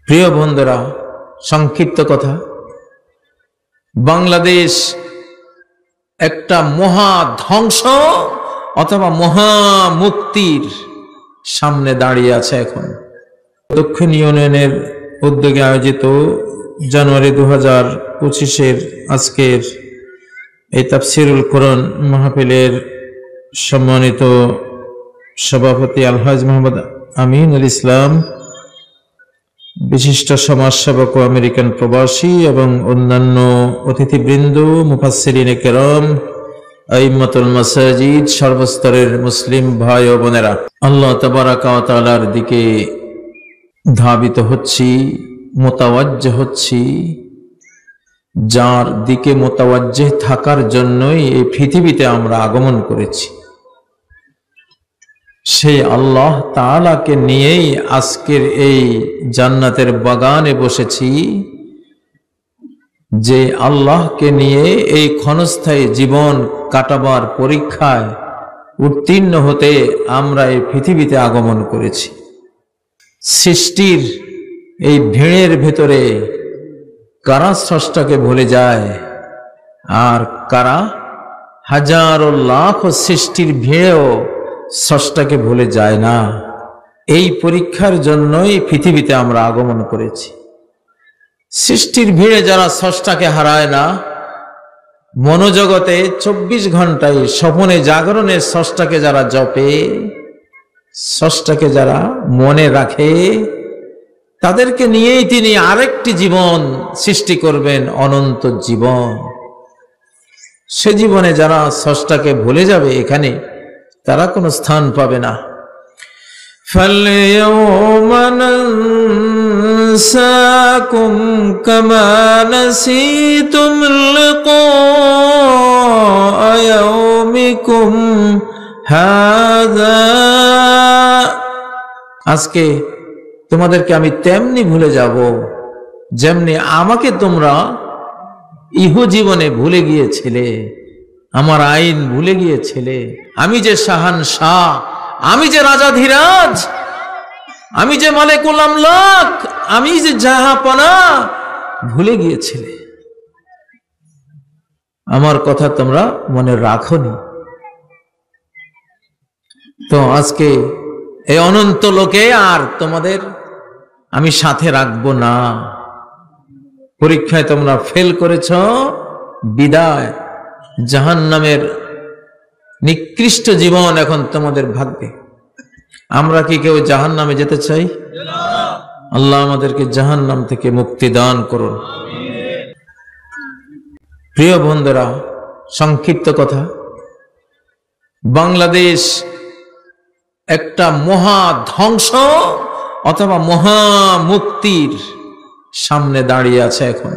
প্রিয় বন্ধুরা, সংক্ষিপ্ত কথা, বাংলাদেশ একটা মহা ধ্বংস অথবা মহা মুক্তির সামনে দাঁড়িয়ে আছে। এখন দক্ষিণ ইউনিয়নের উদ্যোগে আয়োজিত জানুয়ারি 2025-এর আজকের এই তাফসিরুল কোরআন মাহফিলের সম্মানিত সভাপতি আলহাজ মোহাম্মদ আমিনুল ইসলাম, বিশিষ্ট সমাজসেবক ও আমেরিকান প্রবাসী এবং অন্যান্য অতিথিবৃন্দ, মুফাসসিরিনে কেরাম, আইম্মাতুল মাসাজিদ, সর্বস্তরের মুসলিম ভাই ও বোনেরা, আল্লাহ তাবারাকা ওয়া তাআলার দিকে ধাবিত হচ্ছি, মোতাওয়াজ্জহ হচ্ছি। যার দিকে মোতাওয়াজ্জহ থাকার জন্যই এই পৃথিবীতে আমরা আগমন করেছি, সেই আল্লাহ তাআলাকে নিয়েই আজকের এই জান্নাতের বাগানে বসেছি। যে আল্লাহকে নিয়ে এই ক্ষণস্থায়ী জীবন কাটাবার পরীক্ষায় উত্তীর্ণ হতে আমরা এই পৃথিবীতে আগমন করেছি। সৃষ্টির এই ভিড়ের ভেতরে কারা স্রষ্টাকে ভুলে যায় আর কারা হাজারো লাখ সৃষ্টির ভিড়েও স্রষ্টাকে ভুলে যায় না। এই পরীক্ষার জন্যই পৃথিবীতে আমরা আগমন করেছি। সৃষ্টির ভিড়ে যারা স্রষ্টাকে হারায় না, মনোজগতে 24 ঘন্টায় স্বপনে জাগরণে স্রষ্টাকে যারা জপে, স্রষ্টাকে যারা মনে রাখে, তাদেরকে নিয়েই তিনি আরেকটি জীবন সৃষ্টি করবেন, অনন্ত জীবন। সে জীবনে যারা স্রষ্টাকে ভুলে যাবে, এখানে তারা কোনো স্থান পাবে না। فَالْيَوْمَ نَنْسَاكُمْ كَمَا نَسِيتُمْ لِقَاءَ يَوْمِكُمْ هَذَا। আজকে তোমাদেরকে আমি তেমনি ভুলে যাব যেমনি আমাকে তোমরা ইহ জীবনে ভুলে গিয়েছিলে, আমার আইন ভুলে গিয়েছিলে। আমি যে শাহানশাহ, আমি যে রাজাধিরাজ, আমি যে মালিকুল আমলাক, আমি যে জাহাপনা, ভুলে গিয়েছিলে। আমার কথা তোমরা মনে রাখোনি। তো আজকে এই অনন্ত লোকে আর তোমাদের আমি সাথে রাখবো না। পরীক্ষায় তোমরা ফেল করেছ, বিদায়। জাহান্নামের নিকৃষ্ট জীবন এখন তোমাদের ভাগ্যে। আমরা কি কেউ জাহান্নামে যেতে চাই? আল্লাহ আমাদেরকে জাহান্নাম থেকে মুক্তি দান করুন। প্রিয় বন্ধুরা, সংক্ষিপ্ত কথা, বাংলাদেশ একটা মহা ধ্বংস অথবা মহা মুক্তির সামনে দাঁড়িয়ে আছে। এখন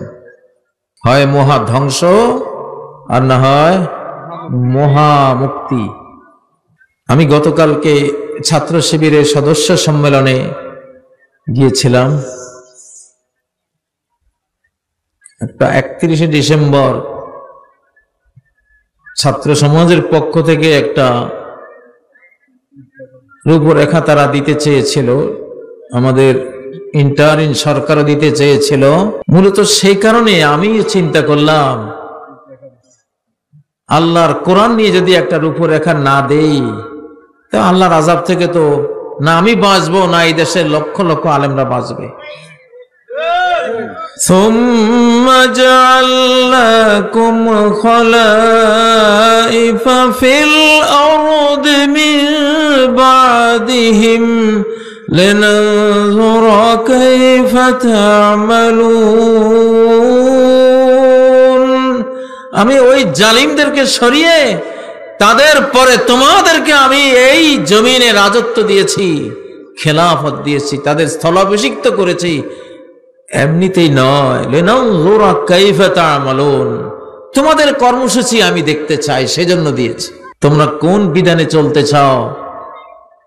হয় মহা ধ্বংস আর না হয় মহা মুক্তি। আমি গতকালকে ছাত্র শিবিরের সদস্য সম্মেলনে গিয়েছিলাম। একটা 31শে ডিসেম্বর ছাত্র সমাজের পক্ষ থেকে একটা রূপরেখা তারা দিতে চেয়েছিল, আমাদের ইন্টারিম সরকারও দিতে চেয়েছিল। মূলত সেই কারণে আমি চিন্তা করলাম, আল্লাহর কোরআন নিয়ে যদি একটা রূপরেখা না দেই, তো আল্লাহর আযাব থেকে তো না আমি বাঁচবো, না এই দেশের লক্ষ লক্ষ আলেমরা বাঁচবে। সুম্মা জাআলনাকুম খলাইফা ফিল আরদি মিন বাদিহিম লিনানজুরা কাইফা তা'মালুন। আমি ওই জালিমদেরকে সরিয়ে তাদের পরে তোমাদেরকে আমি এই জমিনে রাজত্ব দিয়েছি, খেলাফত দিয়েছি, তাদের স্থলাভিষিক্ত করেছি। এমনিতেই নয়, লিনানজুরা কাইফা তা'মালুন, তোমাদের কর্মসূচি আমি দেখতে চাই, সেজন্য দিয়েছি। তোমরা কোন বিধানে চলতে চাও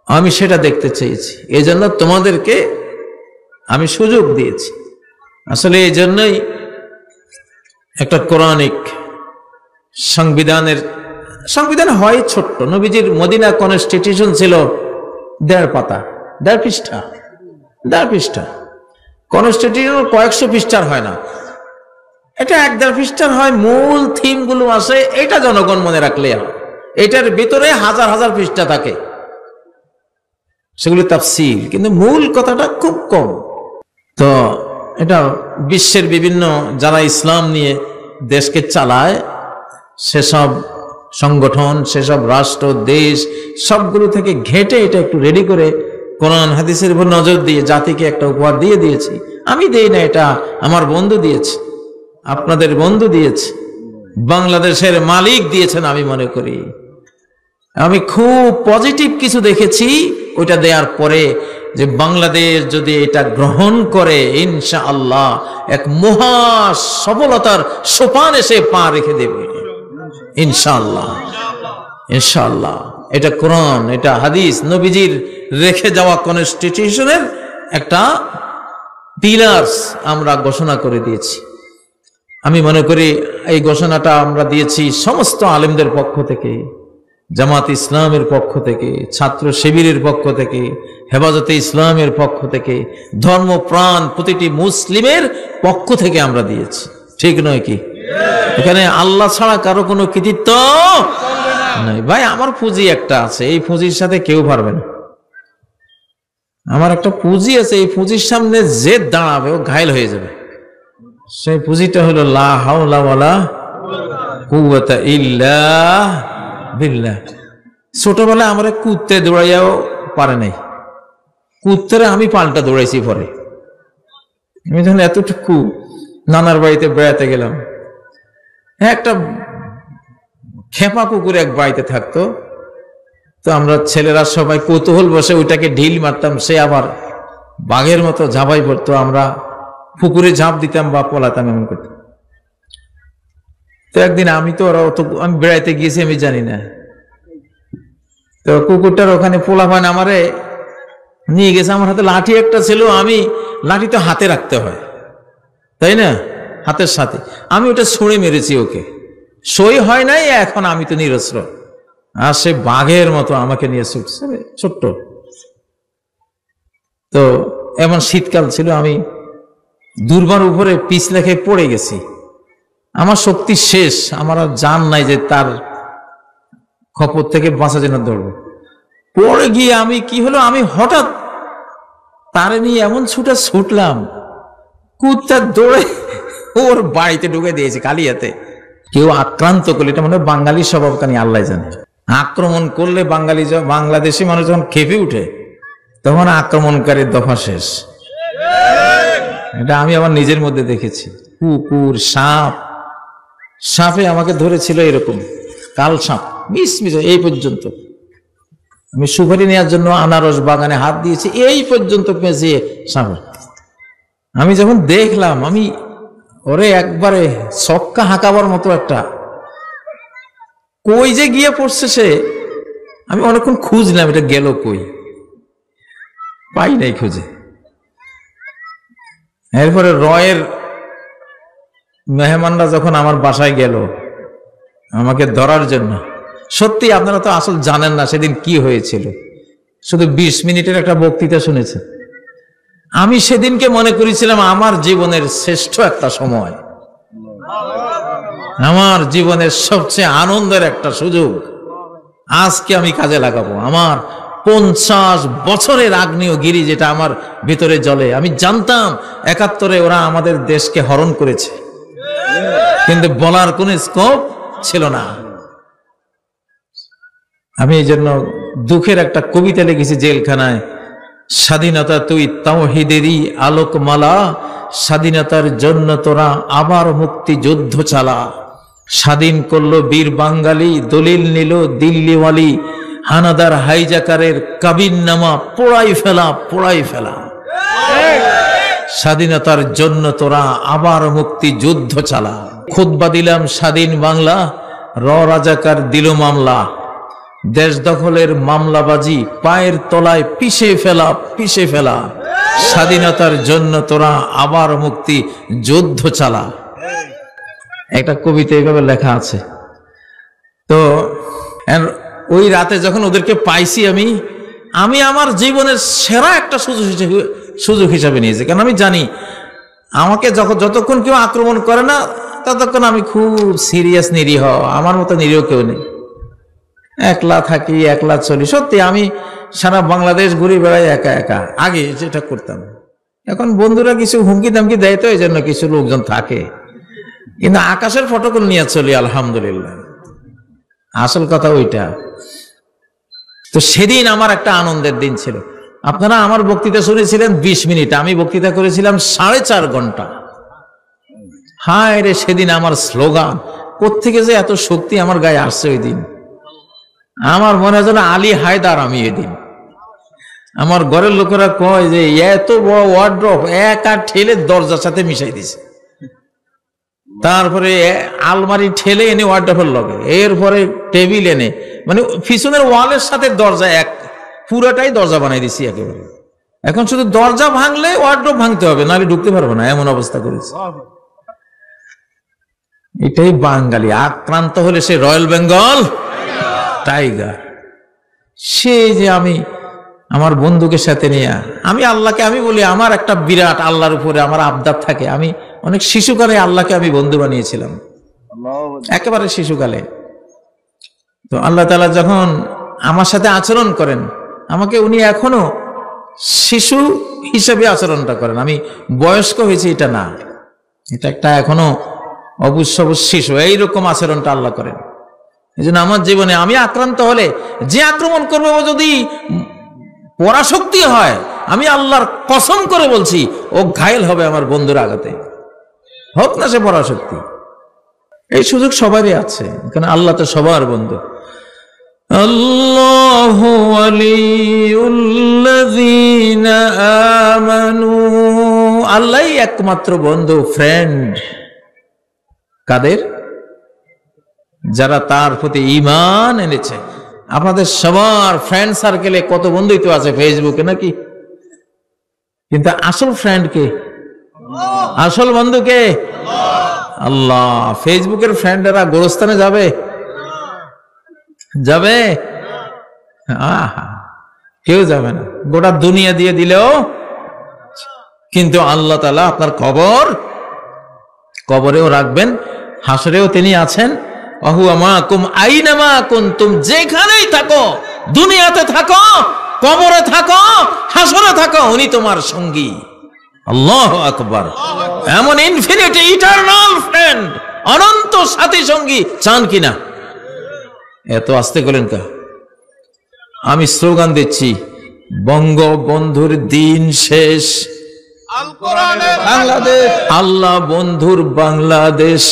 আমি সেটা দেখতে চেয়েছি, এজন্য তোমাদেরকে আমি সুযোগ দিয়েছি। আসলে এই জন্যই একটা কোরআনিক সংবিধান হয় ছোট্ট। নবীজির মদিনা কনস্টিটিউশন ছিল 1.5 পৃষ্ঠা। কনস্টিটিউশন কয়েকশো পৃষ্ঠার হয় না, এটা 1-1.5 পৃষ্ঠার হয়। মূল থিম গুলো আছে, এটা জনগণ মনে রাখলে হয়। এটার ভিতরে হাজার হাজার পৃষ্ঠা থাকে, সেগুলো তাফসীর, কিন্তু মূল কথাটা খুব কম। তো এটা বিশ্বের বিভিন্ন যারা ইসলাম নিয়ে দেশকে চালায়, সেসব সংগঠন, সেসব রাষ্ট্র, দেশ, সবগুলো থেকে ঘেটে এটা একটু রেডি করে কোরআন হাদিসের উপর নজর দিয়ে জাতিকে একটা উপহার দিয়ে দিয়েছি। আমি দেই না, এটা আমার বন্ধু দিয়েছে, আপনাদের বন্ধু দিয়েছে, বাংলাদেশের মালিক দিয়েছেন। আমি মনে করি আমি খুব পজিটিভ কিছু দেখেছি ওইটা দেওয়ার পরে, যে বাংলাদেশ যদি এটা গ্রহণ করে ইনশাআল্লাহ এক মহা সফলতার সোপান এসে পা রেখে দেবে ইনশাআল্লাহ। ইনশাআল্লাহ এটা কোরআন, এটা হাদিস, নবীজির রেখে যাওয়া কনস্টিটিউশনের একটা পিলার্স আমরা ঘোষণা করে দিয়েছি। আমি মনে করি এই ঘোষণাটা আমরা দিয়েছি সমস্ত আলেমদের পক্ষ থেকে, জামাত ইসলামের পক্ষ থেকে, ছাত্র শিবিরের পক্ষ থেকে, হেফাজতে ইসলামের পক্ষ থেকে, ধর্মপ্রাণ প্রতিটি মুসলিমের পক্ষ থেকে আমরা দিয়েছি। ঠিক নয় কি? এখানে আল্লাহ ছাড়া কারো কোনো কৃতিত্ব নাই। ভাই আমার পুঁজি একটা আছে, এই পুঁজির সাথে কেউ পারবে না। আমার একটা পুঁজি আছে, এই পুঁজির সামনে যে দাঁড়াবে ও ঘায়ল হয়ে যাবে। সেই পুঁজিটা হলো লা হাওলা ওয়ালা কুওয়াতা ইল্লা বিল্লাহ। ছোটবেলায় আমরা কুত্তে দৌড়াইয়াও পারে নাই, কুত্তেরা আমি পাল্টা দৌড়াইছি পরে। আমি যখন এতটুকু নানার বাড়িতে বেড়াতে গেলাম, একটা খেপা কুকুর এক বাড়িতে থাকতো, তো আমরা ছেলেরা সবাই কৌতূহল বসে ওইটাকে ঢিল মারতাম, সে আবার বাঘের মতো ঝাঁপাই পড়তো, আমরা পুকুরে ঝাঁপ দিতাম বা পলাতাম, এমন করতাম। তো একদিন আমি বেড়াইতে গিয়েছি, আমি জানি না, তো কুকুরটার ওখানে পোলাপান আমারে নিয়ে গেছে। আমার হাতে লাঠি একটা ছিল, আমি লাঠি তো হাতে রাখতে হয় তাই না, হাতের সাথে আমি ওটা ছুঁড়ে মেরেছি, ওকে সই হয় নাই। এখন আমি তো নিরস্ত্র, আর সে বাঘের মতো আমাকে নিয়ে ছুটছে, ছোট্ট। তো এমন শীতকাল ছিল, আমি দুর্বার উপরে পিছলে খেয়ে পড়ে গেছি। আমার শক্তি শেষ, আমার আর জান নাই যে তার খপর থেকে বাঁচা যেন দৌড়বে। পড়ে গিয়ে আমি কি হলো, আমি হঠাৎ তারে নিয়ে এমন ছুটলাম, কুত্তা দৌড়ে ওর বাড়িতে ঢুকে দিয়েছে খালি হাতে। কেউ আক্রান্ত করলে, এটা মানে বাঙালি স্বভাব কানি আল্লাহ জানে, আক্রমণ করলে বাংলাদেশি মানুষ যখন খেপে উঠে তখন আক্রমণকারীর দফা শেষ। এটা আমি আমার নিজের মধ্যে দেখেছি। কুকুর, সাপে আমাকে ধরেছিল এরকম, কাল সাপ মিস এই পর্যন্ত। আমি সুপারি নেওয়ার জন্য আনারস বাগানে হাত দিয়েছি, এই পর্যন্ত পেঁচিয়ে সাপে। আমি যখন দেখলাম, আমি ওরে একবারে ছক্কা হাঁকাবার মতো একটা, কই যে গিয়ে পড়ছে সে, আমি অনেকক্ষণ খুঁজলাম এটা গেল কই, পাই নাই খুঁজে। এরপরে রয়ের মেহমানরা যখন আমার বাসায় গেল আমাকে ধরার জন্য, সত্যি আপনারা তো আসল জানেন না সেদিন কি হয়েছিল, শুধু 20 মিনিটের একটা বক্তৃতা শুনেছেন। আমি সেদিনকে মনে করেছিলাম আমার জীবনের শ্রেষ্ঠ একটা সময়, আমার জীবনের সবচেয়ে আনন্দের একটা সুযোগ, আজকে আমি কাজে লাগাবো। আমার 50 বছরের আগ্নেয়গিরি যেটা আমার ভিতরে জ্বলে, আমি জানতাম 71-এ ওরা আমাদের দেশকে হরণ করেছে, কিন্তু বলার কোন স্কোপ ছিল না। আমি এই জন্য দুঃখের একটা কবিতা লিখেছি জেলখানায়, স্বাধীনতা তুই তাওহীদেরই আলোকমালা, স্বাধীনতার জন্য তোরা আবার মুক্তি যুদ্ধ চালা। স্বাধীন করলো বীর বাঙালি, দলিল নিল দিল্লিওয়ালি, হানাদার হাইজাকারের কাবিননামা পোড়াই ফেলা। স্বাধীনতার জন্য তোরা আবার মুক্তি যুদ্ধ চালা। খুতবা দিলাম স্বাধীন বাংলা, রাজাকার দিল মামলা। দেশ দখলের মামলাবাজি পায়ের তলায় পিষে ফেলা। স্বাধীনতার জন্য তোরা আবার মুক্তি যুদ্ধ চালা। একটা কবিতা এইভাবে লেখা আছে। তো ওই রাতে যখন ওদেরকে পাইছি, আমি আমার জীবনের সেরা একটা সুযোগ হিসাবে নিয়েছি, কারণ আমি জানি আমাকে যতক্ষণ কেউ আক্রমণ করে না ততক্ষণ আমি খুব সিরিয়াস, নিরীহ, আমার মতো নিরীহ কেউ নেই। একলা থাকি, একলা চলি। সত্যি আমি সারা বাংলাদেশ ঘুরে বেড়াই একা একা। আগে যেটা করতাম, এখন বন্ধুরা কিছু হুমকি দামকি দেয়, তো এই জন্য কিছু লোকজন থাকে, কিন্তু আকাশের ফটোকল নিয়ে চলি আলহামদুলিল্লাহ। আসল কথা ওইটা। তো সেদিন আমার একটা আনন্দের দিন ছিল। আপনারা আমার বক্তৃতা শুনেছিলেন 20 মিনিট, আমি বক্তৃতা করেছিলাম 4.5 ঘন্টা। হায় রে, সেদিন আমার স্লোগান কোত্থেকে যে এত শক্তি আমার গায়ে আসছে ওই দিন। আমার মনে হয় যেন আলী হায়দার আমি এদিন। আমার ঘরের লোকেরা কয় যে এত বড় ওয়ার্ড্রপ একা ঠেলে দরজার সাথে মিশাই দিছে, তারপরে আলমারি ঠেলে এনে ওয়ার্ড্রপের লগে, এরপরে টেবিল এনে, মানে পিছনের ওয়ালের সাথে দরজা এক পুরাটাই দরজা বানাই দিছি একেবারে। এখন শুধু দরজা ভাঙলে ওয়ার্ড্রপ ভাঙতে হবে, নাহলে ঢুকতে পারবো না, এমন অবস্থা করেছে। এটাই বাঙালি। আক্রান্ত হলে সে রয়্যাল বেঙ্গল টাইগার। সে যে আমি আমার বন্ধুকে সাথে নিয়ে আমি আল্লাহকে, আমি বলি আমার একটা বিরাট আল্লাহর উপরে আমার আবদার থাকে। আমি অনেক শিশুকালে আল্লাহকে আমি বন্ধু বানিয়েছিলাম, একেবারে শিশুকালে। তো আল্লাহ তাআলা যখন আমার সাথে আচরণ করেন, আমাকে উনি এখনো শিশু হিসেবে আচরণটা করেন। আমি বয়স্ক হয়েছি এটা না, এটা একটা এখনো অবশ্য শিশু, এইরকম আচরণটা আল্লাহ করেন। এই জন্য আমার জীবনে আমি আক্রান্ত হলে, যে আক্রমণ করবে ও যদি পরাশক্তি হয়, আমি আল্লাহর কসম করে বলছি ও ঘায়েল হবে আমার বন্ধুর আঘাতে, হোক না সে পরাশক্তি। এই সুযোগ সবারই আছে, কারণ আল্লাহ তো সবার বন্ধু। আল্লাহু ওয়ালিউল্লাযীনা আমানু, আল্লাহই একমাত্র বন্ধু, ফ্রেন্ড। কাদের? যারা তার প্রতি ঈমান এনেছে। আপনাদের সবার ফ্রেন্ড সার্কেলে কত বন্ধুই তো আছে ফেসবুকে নাকি, কিন্তু আসল ফ্রেন্ড কে? আসল বন্ধু কে? আল্লাহ। ফেসবুকের ফ্রেন্ডেরা গোরস্থানে যাবে? যাবে? কেউ যাবে না, গোটা দুনিয়া দিয়ে দিলেও। কিন্তু আল্লাহ তাআলা আপনার কবরেও রাখবেন, হাসরেও তিনি আছেন। যেখানেই থাকো, দুনিয়াতে থাকো, কবরে থাকো, হাসরে থাকো, উনি তোমার সঙ্গী। আল্লাহু আকবার। এমন ইনফিনিটি ইটারনাল ফ্রেন্ড, অনন্ত সাথী সঙ্গী চান কিনা? এত আস্তে করেন কা? আমি স্লোগান দিচ্ছি, বঙ্গবন্ধুর দিন শেষ, বাংলাদেশ, আল্লাহ বন্ধুর বাংলাদেশ।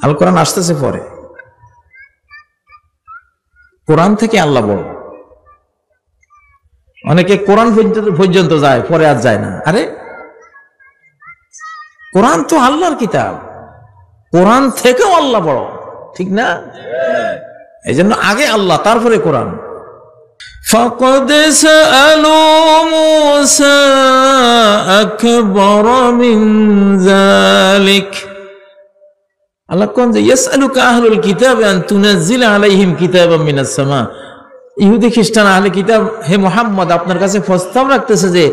আল কোরআন আসতেছে পরে, কোরআন থেকে আল্লাহ বড়। অনেকে কোরআন পর্যন্ত যায়, পরে আর যায় না। আরে কোরআন তো আল্লাহর কিতাব, কোরআন থেকেও আল্লাহ বড়, ঠিক না? এই জন্য আগে আল্লাহ, তারপরে কোরআন। فقد سألوا موسى أكبر من ذلك। আল্লাহ কোন যে ইয়াসআলুকা আহলুল কিতাব আন তুনাজ্জিলা আলাইহিম কিতাবাম মিনাস সামা। ইহুদি খ্রিস্টান আহলে কিতাব, হে মুহাম্মদ আপনার কাছে প্রস্তাব রাখতেছে যে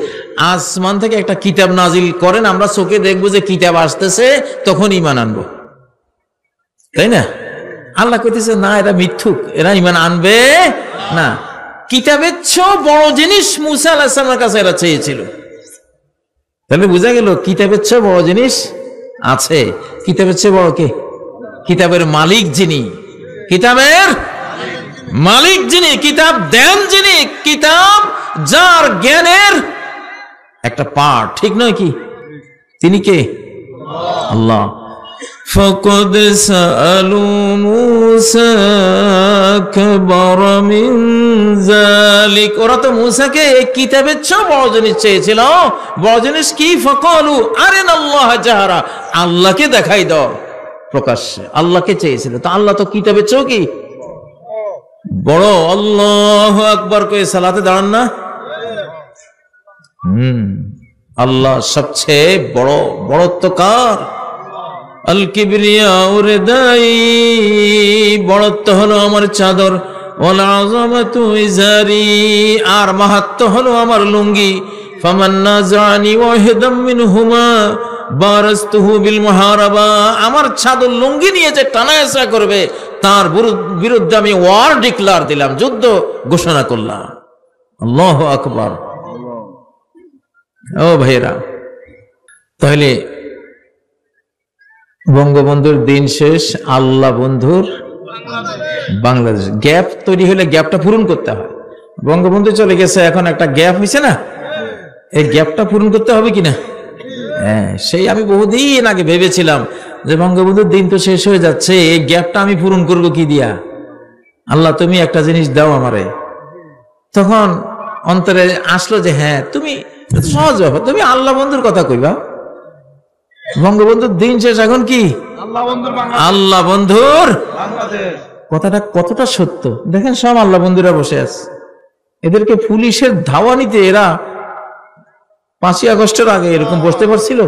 আসমান থেকে একটা কিতাব নাজিল করেন, আমরা চোখে দেখবো যে কিতাব আসতেছে, তখন ঈমান আনবো। তাই না? আল্লাহ কইতেছে না, এরা মিথ্যুক, এরা ঈমান আনবে না। কিতাবের চেয়েও বড় জিনিস মুসা আলাইহিস সালামের কাছে এরা চেয়েছিল। তাহলে বোঝা গেল কিতাবের চেয়ে বড় জিনিস আছে। কিতাবের চেয়ে বড় কে? কিতাবের মালিক যিনি, কিতাবের মালিক যিনি, কিতাব দেন যিনি, কিতাব যার জ্ঞানের একটা পার্ট, ঠিক নয় কি? তিনি কে? আল্লাহ। فقد سألوا موسى أكبر من ذلك। ওরা তো মুসাকে এই কিতাবের চেয়ে বড় জিনিস চেয়েছিল। বড় জিনিস কি? ফাকালু আরিনাল্লাহ জাহরা, আল্লাহকে দেখাই দাও প্রকাশ্যে, আল্লাহকে চেয়েছিল। তো আল্লাহ তো কিতাবের চেয়েও কি বড়। আল্লাহু আকবার কই সালাতে দাঁড়ান না? আল্লাহ সবচেয়ে বড়। বড়ত্ব কার? আল কিবরিয়া উরদাই, বড়ত্ব হলো আমার চাদর। ওয়াল আযামাতু ইজারি, আর মাহাত্ম্য হলো আমার লুঙ্গি। ফামান নাযানি ওয়াহিদাম মিনহুমা বারাসতুহু বিল মুহারাবা, আমার চাদর লুঙ্গি নিয়ে যে টানাহেঁচড়া করবে তার বিরুদ্ধে আমি ওয়ার ডিক্লার দিলাম, যুদ্ধ ঘোষণা করলাম। আল্লাহু আকবার। ও ভাইরা, তাহলে বঙ্গবন্ধুর দিন শেষ, আল্লাহ বন্ধুর বাংলাদেশ। গ্যাপ তৈরি হলে গ্যাপটা পূরণ করতে হয়। বঙ্গবন্ধু চলে গেছে, এখন একটা গ্যাপ হয়েছে না, এই গ্যাপটা পূরণ করতে হবে কিনা? হ্যাঁ, সেই আমি বহুদিন আগে ভেবেছিলাম যে বঙ্গবন্ধুর দিন তো শেষ হয়ে যাচ্ছে, এই গ্যাপটা আমি পূরণ করব কি দিয়া? আল্লাহ তুমি একটা জিনিস দাও আমারে। তখন অন্তরে আসলো যে হ্যাঁ, তুমি সহজ ব্যাপার, তুমি আল্লাহ বন্ধুর কথা কইবা। বঙ্গবন্ধুর দিন শেষ, এখন কি আল্লাহ বন্ধুর কথাটা কতটা সত্য দেখেন। সব আল্লাহ বন্ধুরা বসে আছে, এদেরকে পুলিশের ধাওয়ানিতে এরা 5ই আগস্টের আগে এরকম বসতে পারছিল?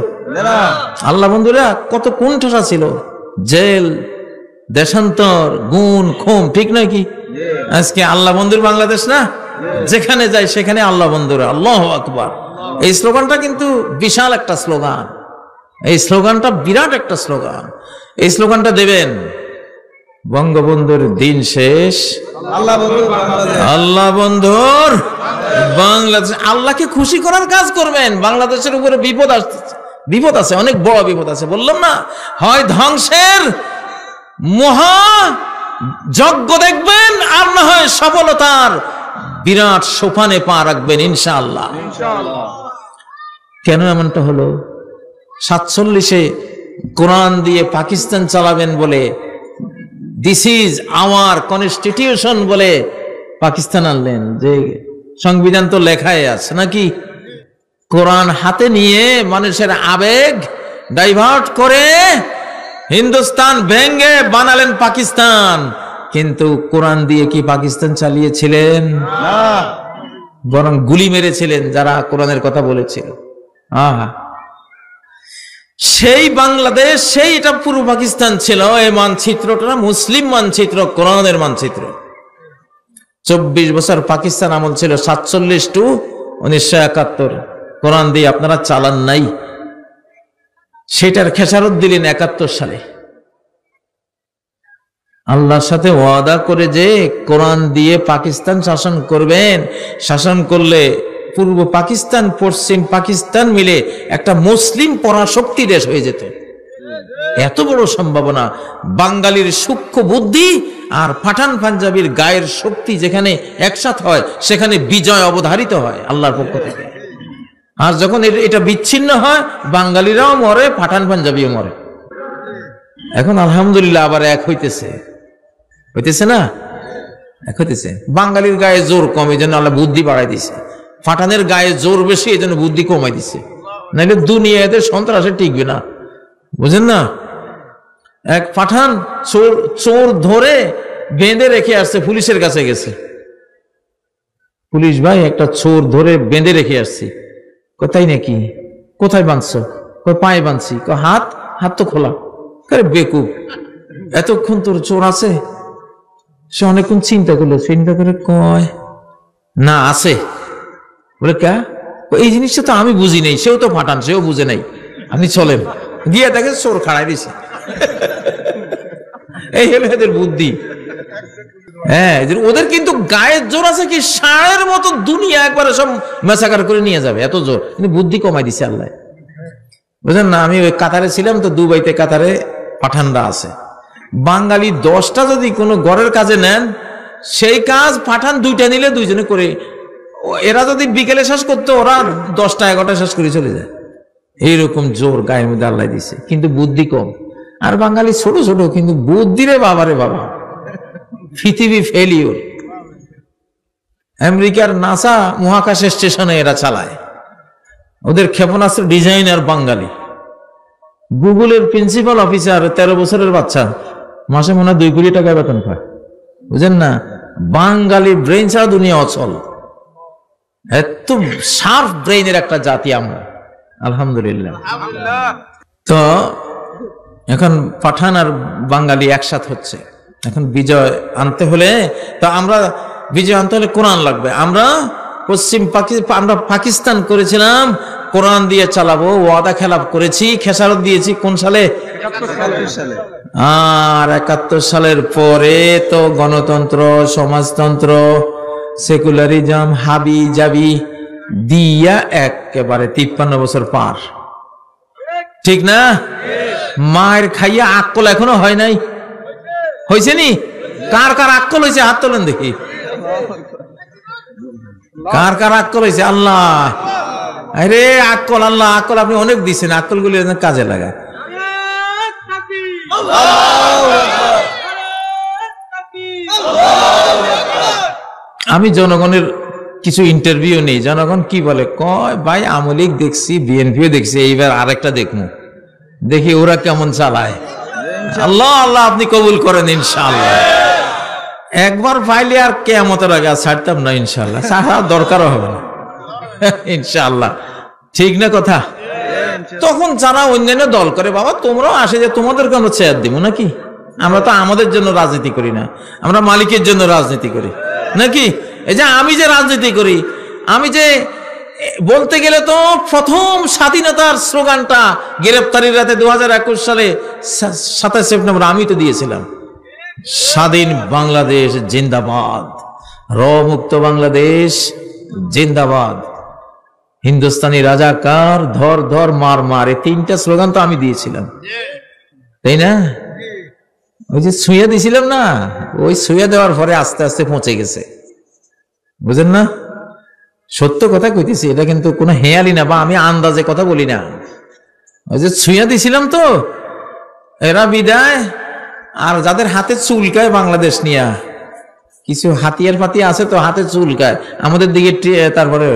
আল্লাহ বন্ধুরা কত কুণ্ঠা ছিল, জেল, দেশান্তর, গুণ, খুন, ঠিক নয় কি? আজকে আল্লাহ বন্ধুর বাংলাদেশ না, যেখানে যায় সেখানে আল্লাহ বন্ধুরা। আল্লাহু আকবার। এই স্লোগানটা কিন্তু বিশাল একটা স্লোগান, এই স্লোগানটা বিরাট একটা স্লোগান। এই স্লোগানটা দেবেন, বঙ্গবন্ধুর দিন শেষ, আল্লাহ বন্ধুর বাংলাদেশ। আল্লাহকে খুশি করার কাজ করবেন। বাংলাদেশের উপরে বিপদ আছে, অনেক বড় বিপদ আছে। বললাম না, হয় ধ্বংসের মহা যজ্ঞ দেখবেন, আর না হয় সফলতার বিরাট সোপানে পা রাখবেন ইনশাআল্লাহ। কেন এমনটা হলো? 47-এ কোরআন দিয়ে পাকিস্তান চালাবেন বলে, দিস ইজ আওয়ার কনস্টিটিউশন বলে পাকিস্তান আনলেন। যে সংবিধান তো লেখাই আছে নাকি? কোরআন হাতে নিয়ে মানুষের আবেগ ডাইভার্ট করে হিন্দুস্তান ভেঙ্গে বানালেন পাকিস্তান। কিন্তু কোরআন দিয়ে কি পাকিস্তান চালিয়েছিলেন? না, বরং গুলি মেরেছিলেন যারা কোরআনের কথা বলেছিল। সেই বাংলাদেশ, সেই এটা পূর্ব পাকিস্তান ছিল। এই মানচিত্রটা মুসলিম মানচিত্র, কোরআনের মানচিত্র। 24 বছর পাকিস্তান আমল ছিল, 47 টু 1971। কোরআন দিয়ে আপনারা চালান নাই, সেটার খেসারত দিলেন 71 সালে। আল্লাহর সাথে ওয়াদা করে যে কোরআন দিয়ে পাকিস্তান শাসন করবেন, শাসন করলে পূর্ব পাকিস্তান পশ্চিম পাকিস্তান মিলে একটা মুসলিম পরাশক্তি দেশ হয়ে যেত। এত বড় সম্ভাবনা। বাঙালির সূক্ষ্ম বুদ্ধি আর পাঠান পাঞ্জাবির গায়ের শক্তি যেখানে একসাথ হয়, সেখানে বিজয় অবধারিত হয় আল্লাহর পক্ষ থেকে। আর যখন এটা বিচ্ছিন্ন হয়, বাঙালিরাও মরে, পাঠান পাঞ্জাবিও মরে। এখন আলহামদুলিল্লাহ আবার এক হইতেছে না? এক হইতেছে। বাঙালির গায়ে জোর কম, এই জন্য আল্লাহ বুদ্ধি বাড়াই দিছে। পাঠানের গায়ে জোর বেশি, এই জন্য বুদ্ধি কমাই দিছে। নাহলে দুনিয়াতে সন্ত্রাসে টিকবে না, বুঝেন না? এক পাঠান চোর ধরে বেঁধে রেখে আসছে, পুলিশের কাছে গেছে। পুলিশ ভাই, একটা চোর ধরে বেঁধে রেখে আসছি। কোথায় নাকি? কোথায় বাঁধছ? পায়ে বাঁধছি। হাত তো খোলা। বেকুব, এতক্ষণ তোর চোর আছে? সে অনেকক্ষণ চিন্তা করলো, চিন্তা করে কয় না আছে। বলে কে? এই জিনিসটা তো আমি বুঝি নাই। সেও তো পাঠান, সেও বুঝে নাই। আপনি চলেন। গিয়ে দেখে চোর খাড়াই দিছে। এই হলো এদের বুদ্ধি। হ্যাঁ, ওদের কিন্তু গায়ের জোর আছে কি ষাঁড়ের মতো, দুনিয়া একবারে সব মেসাকার করে নিয়ে যাবে, এত জোর। কিন্তু বুদ্ধি কমাই দিছে আল্লাহ, বুঝলেন না? আমি ওই কাতারে ছিলাম তো, দুবাইতে কাতারে পাঠানরা আছে। বাঙালি 10টা যদি কোনো ঘরের কাজে নেন, সেই কাজ পাঠান 2টা নিলে 2জনে করে। এরা যদি বিকেলে শেষ করতো, ওরা 10টা 11টা শেষ করে চলে যায়। এইরকম জোর গায়ের মধ্যে আল্লাহ দিছে, কিন্তু বুদ্ধি কম। আর বাঙালি ছোট ছোট, কিন্তু বুদ্ধি রে বাবারে বাবা, পৃথিবী ফেলিওর। আমেরিকার নাসা মহাকাশ স্টেশনে এরা চালায়, ওদের ক্ষেপণাস্ত্র ডিজাইনার বাঙালি। গুগলের প্রিন্সিপাল অফিসার 13 বছরের বাচ্চা, মাসে মনে হয় 2 কোটি টাকা বেতন পায়, বুঝেন না? বাঙালি ব্রেইন ছাড়া দুনিয়া অচল। এত শার্প ব্রেইনের একটা জাতি আমরা, আলহামদুলিল্লাহ। তো এখন পাঠান আর বাঙালি একসাথ হচ্ছে। এখন বিজয় আনতে হলে, তো আমরা বিজয় আনতে হলে কোরআন লাগবে। আমরা আমরা পাকিস্তান করেছিলাম, কোরআন দিয়ে চালাবো, ওয়াদা খেলাপ করেছি, খেসারত দিয়েছি কোন সালে? 71 সালে। আর 71 সালের পরে তো গণতন্ত্র, সমাজতন্ত্র, সেকুলারিজম, হাবি জাবি দিয়া একেবারে 53 বছর পার, ঠিক না? মায়ের খাইয়া আক্কল এখনো হয় নাই, হয়েছে নি? কার কার আক্কল হয়েছে হাত তোলেন দেখি, কার কার আক্কল হয়েছে? আল্লাহ, আরে আক্কল, আল্লাহ আক্কল আপনি অনেক দিচ্ছেন, আক্কল গুলি কাজে লাগা। আমি জনগণের কিছু ইন্টারভিউ নেই, জনগণ কি বলে, কয় ভাই আওয়ামী লীগ দেখছি, বিএনপিও দেখছি, এইবার আরেকটা দেখবো, দেখি ওরা কেমন চালায়। আল্লাহ আল্লাহ আপনি কবুল করেন ইনশাআল্লাহ। একবার পাইলে আর কিয়ামতের আগে ছাড়তাম না ইনশাআল্লাহ, ছাড়া দরকারও হবে না ইনশাআল্লাহ, ঠিক না কথা? তখন যারা অন্যান্য দল করে, বাবা তোমরাও আসে যে তোমাদেরকে আমরা চেয়ার দিব নাকি? আমরা তো আমাদের জন্য রাজনীতি করি না, আমরা মালিকের জন্য রাজনীতি করি নাকি? এই যে আমি যে রাজনীতি করি, আমি যে বলতে গেলে তো প্রথম স্বাধীনতার স্লোগানটা গ্রেপ্তারির রাতে 2021 সালে 27 সেপ্টেম্বর আমি তো দিয়েছিলাম, স্বাধীন বাংলাদেশ জিন্দাবাদ, র মুক্ত বাংলাদেশ জিন্দাবাদ, হিন্দুস্তানি রাজাকার ধর ধর মার মার, এই 3টা স্লোগান তো আমি দিয়েছিলাম, তাই না? ওই যে ছুঁয়ে দিয়েছিলাম না, ওই ছুঁয়ে দেওয়ার পরে আস্তে আস্তে পৌঁছে গেছে, বুঝেন না? সত্য কথা কইতেছি, এটা কিন্তু কোনো হেয়ালি না বা আমি আন্দাজে কথা বলি না। ওই যে ছুঁয়া দিছিলাম তো এরা বিদায়, আর যাদের হাতে চুলকায় বাংলাদেশ নিয়া, কিছু হাতিয়ার ফাতিয়া আছে তো হাতে চুলকায়, আমাদের দিকে তারপরে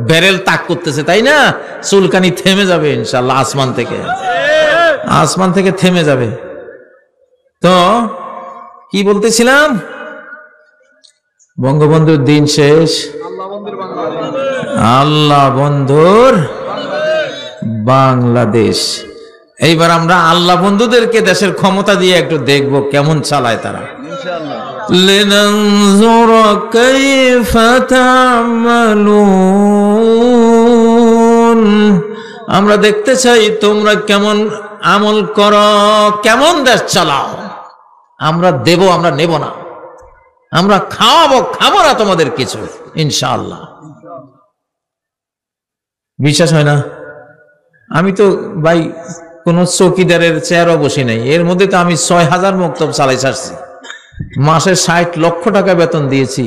ব্যারেল তাক করতেছে, তাই না? চুলকানি থেমে যাবে ইনশাআল্লাহ, আসমান থেকে থেমে যাবে। তো কি বলতেছিলাম, বঙ্গবন্ধুর দিন শেষ, আল্লাহ বন্ধুর বাংলাদেশ। এইবার আমরা আল্লাহ বন্ধুদেরকে দেশের ক্ষমতা দিয়ে একটু দেখবো কেমন চালায় তারা। লিনানজুরা কাইফা তা'মালুন, আমরা দেখতে চাই তোমরা কেমন আমল করো, কেমন দেশ চালাও। আমরা দেব, আমরা নেব না, আমরা খাওয়াবো, খাবো না তোমাদের কিছু ইনশাআল্লাহ। বিশ্বাস হয় না? আমি তো ভাই কোন চৌকিদারের চেয়ারও বসি নাই, এর মধ্যে তো আমি 6000 মক্তব চালাই ছাড়ছি, মাসে 60 লক্ষ টাকা বেতন দিয়েছি।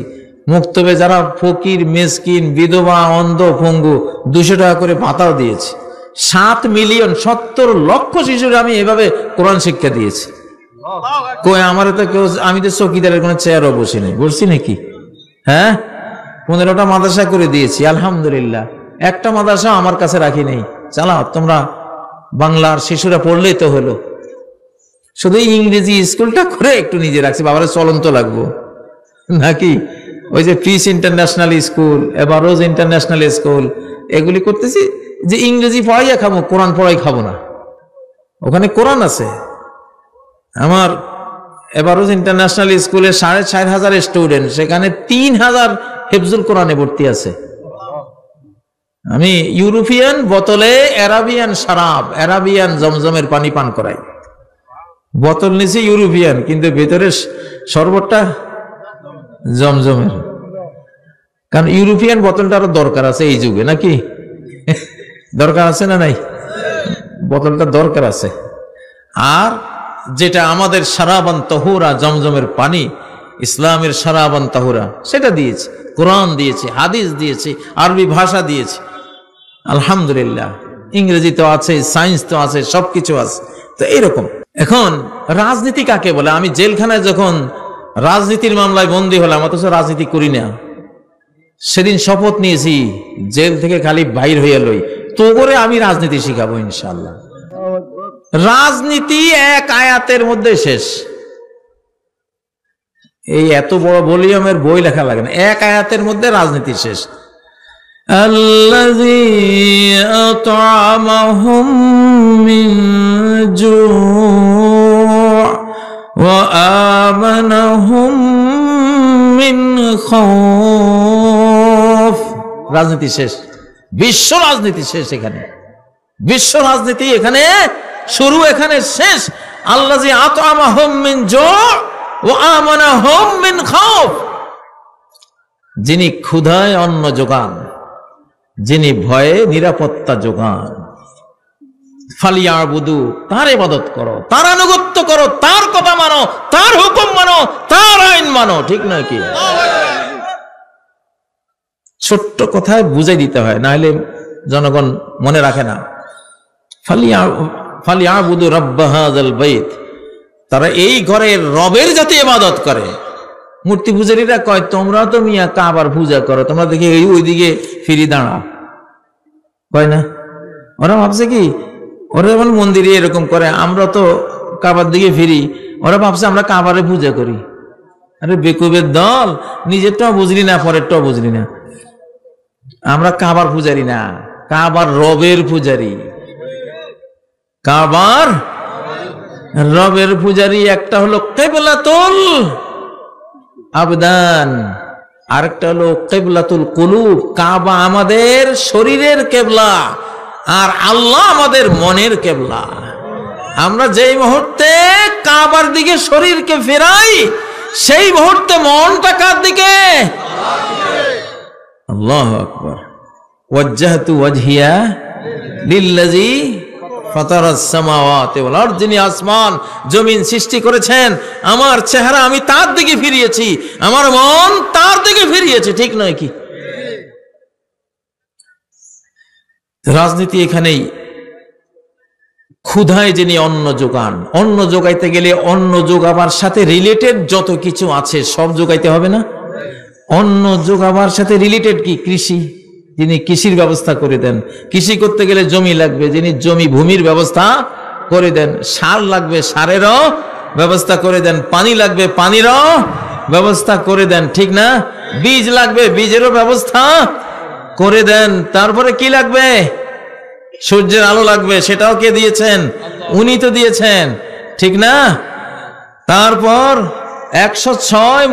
মক্তবে যারা ফকির, মেসকিন, বিধবা, অন্ধ, পঙ্গু 200 টাকা করে ভাতাও দিয়েছি। 7 মিলিয়ন 70 লক্ষ শিশুর আমি এভাবে কোরআন শিক্ষা দিয়েছি। কই আমার তো কেউ, আমি তো চৌকিদারের কোনো চেয়ারও বসি নাই, বসছি নাকি? হ্যাঁ, 15টা মাদ্রাসা করে দিয়েছি আলহামদুলিল্লাহ, একটা মাদ্রাসা আমার কাছে রাখি নেই। চালাও তোমরা, বাংলার শিশুরা পড়লেই তো হলো। শুধু ইংরেজি স্কুলটা করে একটু নিজে রাখছি, বাবারা চলন্ত লাগবো নাকি? ওই যে পিস ইন্টারন্যাশনাল স্কুল, এভারোজ ইন্টারন্যাশনাল স্কুল, এগুলি করতেছি যে ইংরেজি পড়াইয়া খাবো, কোরআন পড়াই খাবো না। ওখানে কোরআন আছে। আমার এভারোজ ইন্টারন্যাশনাল স্কুলে 6500 স্টুডেন্ট, সেখানে 3000 হিফজুল কোরআনে ভর্তি আছে। আমি ইউরোপিয়ান বোতলে অ্যারাবিয়ান শরাব, অ্যারাবিয়ান জমজমের পানি পান করাই। বোতল নিচে ইউরোপিয়ান, কিন্তু ভেতরে শরবতটা জমজমের। কারণ ইউরোপিয়ান বোতলটা আরো দরকার আছে এই যুগে, নাকি? দরকার আছে না নাই? বোতলটা দরকার আছে। আর যেটা আমাদের শারাবান তাহুরা, জমজমের পানি, ইসলামের শারাবান তাহুরা, সেটা দিয়েছে। কোরআন দিয়েছে, হাদিস দিয়েছে, আরবি ভাষা দিয়েছে আলহামদুলিল্লাহ। ইংরেজি তো আছে, সায়েন্স তো আছে, সবকিছু আছে। তো এইরকম। এখন রাজনীতি কাকে বলে? আমি জেলখানায় যখন রাজনীতির মামলায় বন্দী হলাম, অথচ রাজনীতি করি না, সেদিন শপথ নিয়েছি জেল থেকে খালি বাইর হইয়া লই, তো করে আমি রাজনীতি শিখাবো ইনশাআল্লাহ। রাজনীতি এক আয়াতের মধ্যে শেষ। এই এত বড় ভলিউমের বই লেখা লাগে না, এক আয়াতের মধ্যে রাজনীতি শেষ। আল্লাযী আত'আমাহুম মিন জু' ওয়া আমানাহুম মিন খাউফ। রাজনীতি শেষ, বিশ্ব রাজনীতি শেষ। এখানে বিশ্ব রাজনীতি এখানে শুরু, এখানে শেষ। আল্লাযী আত'আমাহুম মিন জু' ওয়া আমানাহুম মিন খাউফ, যিনি ক্ষুধায় অন্ন যোগান, যিনি ভয়ে নিরাপত্তা যোগান। ফালিয়াবুদু, তার ইবাদত করো, তার আনুগত্য করো, তার কথা মানো, তার হুকুম মানো, তার আইন মানো। ঠিক নয় কি? ছোট্ট কথায় বুঝাই দিতে হয়, না হলে জনগণ মনে রাখে না। ফালিয়াবুদু রাব্ব হাযাল বাইত, তারা এই ঘরের রবের যাতে ইবাদত করে। মূর্তি পূজারীরা কয় তোমরা তো মিয়া কাবার পূজা করো, তোমরা দেখি এই ওইদিকে ফিরি দাঁড়াও, কয় না? ওরা ভাবছে কি, ওরা যেমন মন্দিরে এরকম করে, আমরা তো কাবার দিকে ফিরি, ওরা ভাবছে আমরা কাবারে পূজা করি। আরে বেকুবের দল, নিজেরটাও বুঝলি না, পরেরটাও বুঝলি না। আমরা কাবার পূজারি না, কাবার রবের পূজারি। কাবার রবের পূজারি একটা হলো কিবলাতুল আবদান, আরেকটা হলো কিবলাতুল কুলুব। কাবা আমাদের শরীরের কেবলা, আর আল্লাহ আমাদের মনের কেবলা। আমরা যেই মুহূর্তে কাবার দিকে শরীরকে ফেরাই, সেই মুহূর্তে মনটা কার দিকে? আল্লাহু আকবার। ওয়াজ্জাহতু ওয়াজহিয়া লিল্লাযী ফাতারাস সামাওয়াতি ওয়াল আরদ, যিনি আসমান জমিন সৃষ্টি করেছেন, আমার চেহারা আমি তার দিকে ফিরিয়েছি, আমার মন তার দিকে ফিরিয়েছি। ঠিক নয় কি? রাজনীতি এখানেই। ক্ষুধায় যিনি অন্ন যোগান, অন্ন যোগাইতে গেলে অন্ন যোগাবার সাথে রিলেটেড যত কিছু আছে সব যোগাইতে হবে না? অন্ন যোগাবার সাথে রিলেটেড কি? কৃষি, যিনি কৃষির ব্যবস্থা করে দেন। কৃষি করতে গেলে জমি লাগবে, যিনি জমি ভূমির ব্যবস্থা করে দেন। সার লাগবে, সারেরও ব্যবস্থা করে দেন। পানি লাগবে, পানিরও ব্যবস্থা করে দেন। ঠিক না? বীজ লাগবে, বীজেরও ব্যবস্থা করে দেন। তারপরে কি লাগবে? সূর্যের আলো লাগবে, সেটাও কে দিয়েছেন? উনি তো দিয়েছেন। ঠিক না? তারপর 106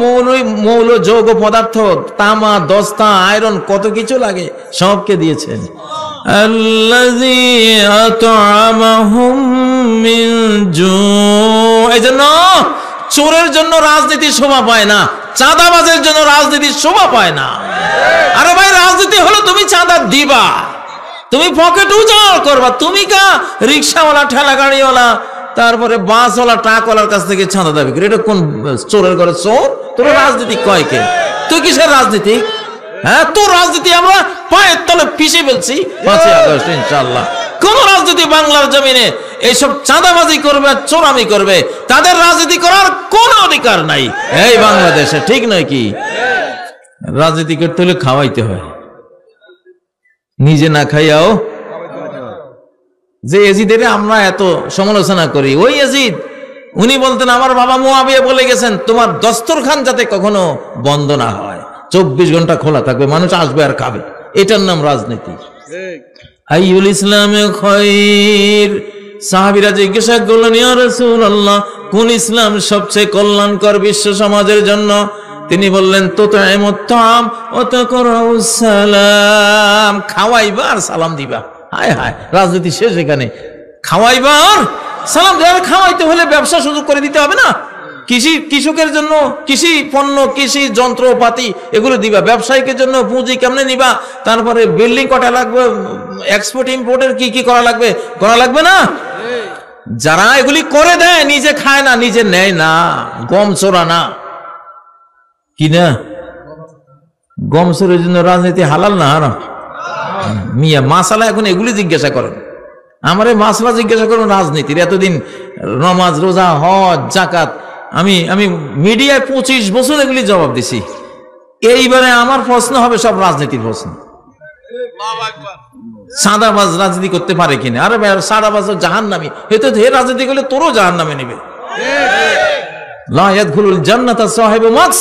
মৌল যৌগ পদার্থ, তামা, দস্তা, আয়রন, কত কিছু লাগে, সবকে দিয়েছেন। আল্লাযী আত'আমাহুম মিন জু'। এইজন্য চোরের জন্য রাজনীতি শোভা পায় না, চাঁদাবাজের জন্য রাজনীতি শোভা পায় না। আরে ভাই, রাজনীতি হলো তুমি চাঁদা দিবা, তুমি পকেট উজাড় করবা। তুমি কা রিক্সাওয়ালা, ঠেলা গাড়িওয়ালা, তারপরে বাসওয়ালা, ট্রাকওয়ালার কাছ থেকে চাঁদা দাবি করে? এটা কোন চোরের ঘরে চোর? তোর রাজনীতি কয় কে? তুই কিসের রাজনীতি? হ্যাঁ, তোর রাজনীতি আমরা পায়ের তলে পিষে ফেলছি 5ই আগস্ট ইনশাআল্লাহ। কোন রাজনীতি বাংলার জমিনে এইসব চাঁদাবাজি করবে, চোরামি করবে, তাদের রাজনীতি করার কোন অধিকার নাই এই বাংলাদেশে। ঠিক নয় কি? রাজনীতি করতে হলে খাওয়াইতে হয়, নিজে না খাইয়াও। যে এজিদের আমরা এত সমালোচনা করি, ওই এজিদ উনি বলতেন আমার বাবা মুআবিয়া বলে গেছেন তোমার দস্তরখান যাতে কখনো বন্ধ না হয়, 24 ঘন্টা খোলা থাকবে, মানুষ আসবে আর খাবে। এটার নাম রাজনীতি। আইয়ুল ইসলামে খায়র, সাহাবীরা জিজ্ঞাসা করলেন ইয়া রাসূলুল্লাহ, কোন ইসলাম সবচেয়ে কল্যাণকর বিশ্ব সমাজের জন্য? তিনি বললেন তুতঈমুত তাআম ওয়া তাকরাউস সালাম, খাওয়াইবা আর সালাম দিবা। হায় হায়, রাজনীতি শেষ এখানে। খাওয়াইবা আর সালাম দেওয়া। খাওয়াইতে হলে ব্যবসা সুযোগ করে দিতে হবে না? কৃষকের জন্য কৃষি পণ্য, কৃষি যন্ত্রপাতি এগুলো দিবা, ব্যবসায়ীদের জন্য পুঁজি কেমনে নিবা, তারপরে বিল্ডিং কটা লাগবে, এক্সপোর্ট ইম্পোর্টের কি কি করা লাগবে না? যারা এগুলি করে দেয়, নিজে খায় না, নিজে নেয় না, গম চোরা না, কি না? গম চোরের জন্য রাজনীতি হালাল না হারাম? মিয়া মাসালা এখন এগুলি জিজ্ঞাসা করেন, আমার এই মাসলা জিজ্ঞাসা করুন রাজনীতির। এতদিন নামাজ, রোজা, হজ, জাকাত, আমি মিডিয়ায় 25 বছর এগুলি জবাব দিছি। এইবারে আমার প্রশ্ন হবে সব রাজনীতির প্রশ্ন। সাদাবাজ রাজনীতি করতে পারে কিনা? আরে ভাই, সাদাবাজ জাহান্নামী, হয়তো হে রাজনীতি করলে তোরও জাহান্নামে নেবে। লা ইয়াদখুলুল জান্নাতা সাহিবু মাস,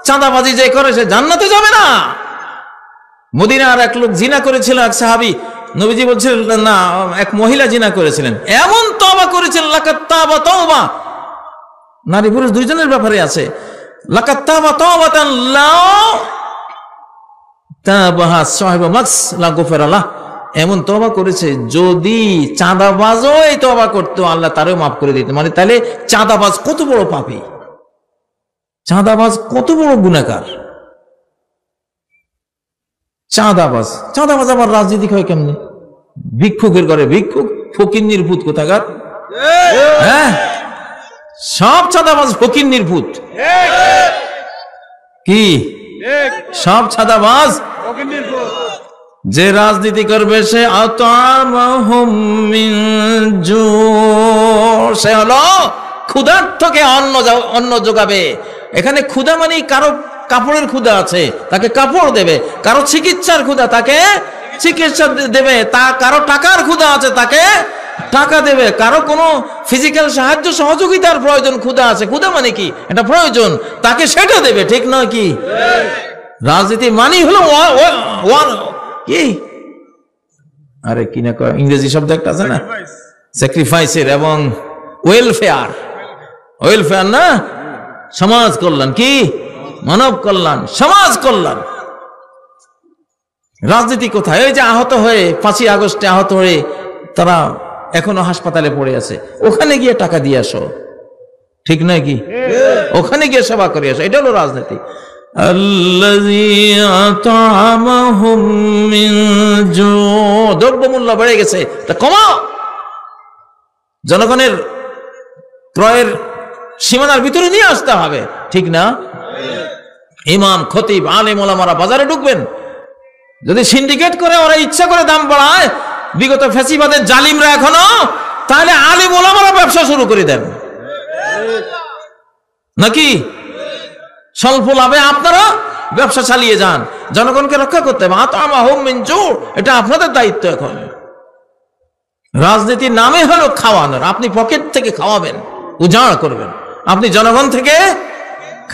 চাঁদাবাজি যে করে সে জান্নাতে যাবে না। মদিনার এক লোক জিনা করেছিল, এক সাহাবী, নবীজি বলছিলেন না, এক মহিলা জিনা করেছিলেন, এমন তওবা করেছিলেন, লাকাত তাবা তাওবা, নারী পুরুষ দুইজনের ব্যাপারে আছে, লাকাত তাবা তাওবাতান লা তাবাহা সাহিবু মাস লা গফিরা লাহ, এমন তওবা করেছে যদি চাঁদাবাজও এই তওবা করতো আল্লাহ তারও মাফ করে দিত। মানে তাহলে চাঁদাবাজ কত বড় পাপী, চাঁদাবাজ কত বড় গুনাহগার। চাঁদাবাজ চাঁদাবাজ আবার রাজনীতি হয় কেমনে? ভিক্ষুকের ঘরে ভিক্ষুক, ফকিন্নির ভূত কোথাকার। হ্যাঁ, সব চাঁদাবাজ ফকিন্নির ভূত। কি সব চাঁদাবাজ ফকিন্নির ভূত। যে রাজনীতি করবে সে আতামাহুম মিন জু, সে হলো ক্ষুধার্তকে অন্ন যোগাবে। এখানে ক্ষুধা মানে কারো কাপড়ের ক্ষুধা আছে, তাকে কাপড় দেবে। কারো চিকিৎসার ক্ষুধা, তাকে চিকিৎসা দেবে। কারো টাকার ক্ষুধা আছে, তাকে টাকা দেবে। কারো কোনো ফিজিক্যাল সাহায্য সহযোগিতার প্রয়োজন, ক্ষুধা আছে। ক্ষুধা মানে কি? এটা প্রয়োজন, তাকে সেটা দেবে। ঠিক নয় কি? রাজনীতি মানি হলো কি, আরে কি না ইংরেজি শব্দ একটা আছে না, স্যাক্রিফাইসের এবং ওয়েলফেয়ার। ওয়েলফেয়ার না, সমাজ কল্যাণ। কি? মানব কল্যাণ, সমাজ কল্যাণ। রাজনীতি কোথায়? ওই যে আহত হয়ে 5ই আগস্টে আহত হয়ে তারা এখনো হাসপাতালে পড়ে আছে, ওখানে গিয়ে টাকা দিয়ে আসো। ঠিক নয় কি? ওখানে গিয়ে সেবা করে আসো। এটা হলো রাজনীতি। আল্লাযী আতামাহুম মিন জু, দ্রব্যমূল্য বেড়ে গেছে, তা কমাও। জনগণের ক্রয়ের সীমানার ভিতরে নিয়ে আসতে হবে। ঠিক না? ইমাম, খতিব, আলেম ওলামারা বাজারে ঢুকবেন। যদি সিন্ডিকেট করে ওরা ইচ্ছা করে দাম বাড়ায়, বিগত ফ্যাসিবাদের জালিমরা এখনো, তাহলে আলেম ওলামারা ব্যবসা শুরু করে দেন নাকি? স্বল্প লাভে আপনারা ব্যবসা চালিয়ে যান, জনগণকে রক্ষা করতে হবে। আতামাহুম মিন জু, এটা আপনাদের দায়িত্ব। এখন রাজনীতির নামে হলো খাওয়ানোর। আপনি পকেট থেকে খাওয়াবেন, উজাড় করবেন। আপনি জনগণ থেকে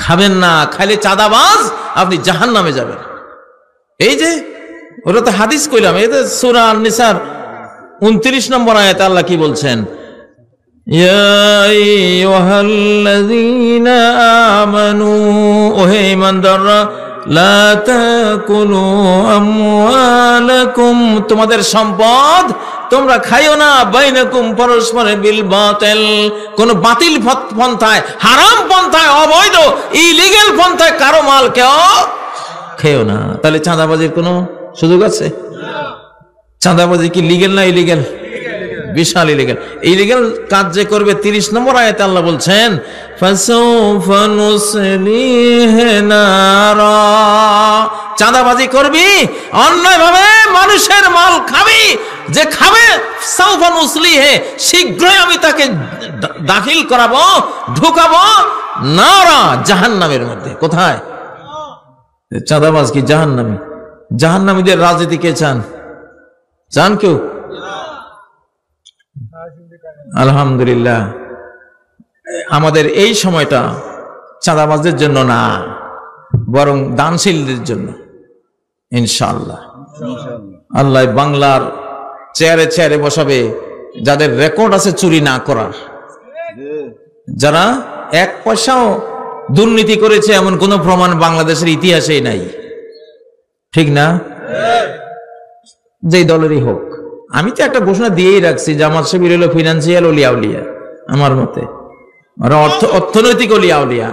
খাবেন না, খাইলে চাঁদাবাজ, আপনি জাহান্নামে যাবেন। এই যে ওরা তো হাদিস কইলাম, এই যে সূরা আন-নিসার 29 নম্বর আয়াতে আল্লাহ কি বলছেন? ইয়া আইয়ুহাল্লাযীনা আমানু, ওহে ঈমানদাররা, লা তাকুলু আমওয়ালাকুম, তোমাদের সম্পদ তোমরা খাইও না, বাইনাকুম, পরস্পরে, বিল বাতিল, কোন বাতিল পন্থায়, হারাম পন্থায়, অবৈধ ইলিগ্যাল পন্থায় কারো মাল কেউ খেও না। তাহলে চাঁদাবাজির কোনো সুযোগ আছে? চাঁদাবাজি কি লিগ্যাল না ইলিগ্যাল? বিশাল ইলিগ্যাল। ইলিগ্যাল কাজ যে করবে 30 নম্বর আয়াতে আল্লাহ বলছেন, ফাসাউফা নুসলিহি নারা, চাঁদাবাজি করবি, অন্যায়ভাবে মানুষের মাল খাবি, যে খাবে, সাউফা নুসলিহি, শীঘ্রই আমি তাকে দাখিল করাবো, ঢুকাবো নারা, জাহান্নামের মধ্যে। কোথায়? চাঁদাবাজ কি জাহান্নামী? জাহান্নামীদের রাজনীতি কে চান? চান কেউ? আলহামদুলিল্লাহ, আমাদের এই সময়টা চাঁদাবাজদের জন্য না, বরং দানশীলদের জন্য। ইনশাআল্লাহ আল্লাহ বাংলার চেয়ারে চেয়ারে বসাবে যাদের রেকর্ড আছে চুরি না করার, যারা 1 পয়সাও দুর্নীতি করেছে এমন কোন প্রমাণ বাংলাদেশের ইতিহাসেই নাই। ঠিক না? যেই দলেরই হোক। আমি তো একটা ঘোষণা দিয়েই রাখছি, জামাত শিবির হলো ফিনান্সিয়াল ওলিয়া উলিয়া, আমার মতে ওরা অর্থনৈতিক ওলিয়া উলিয়া।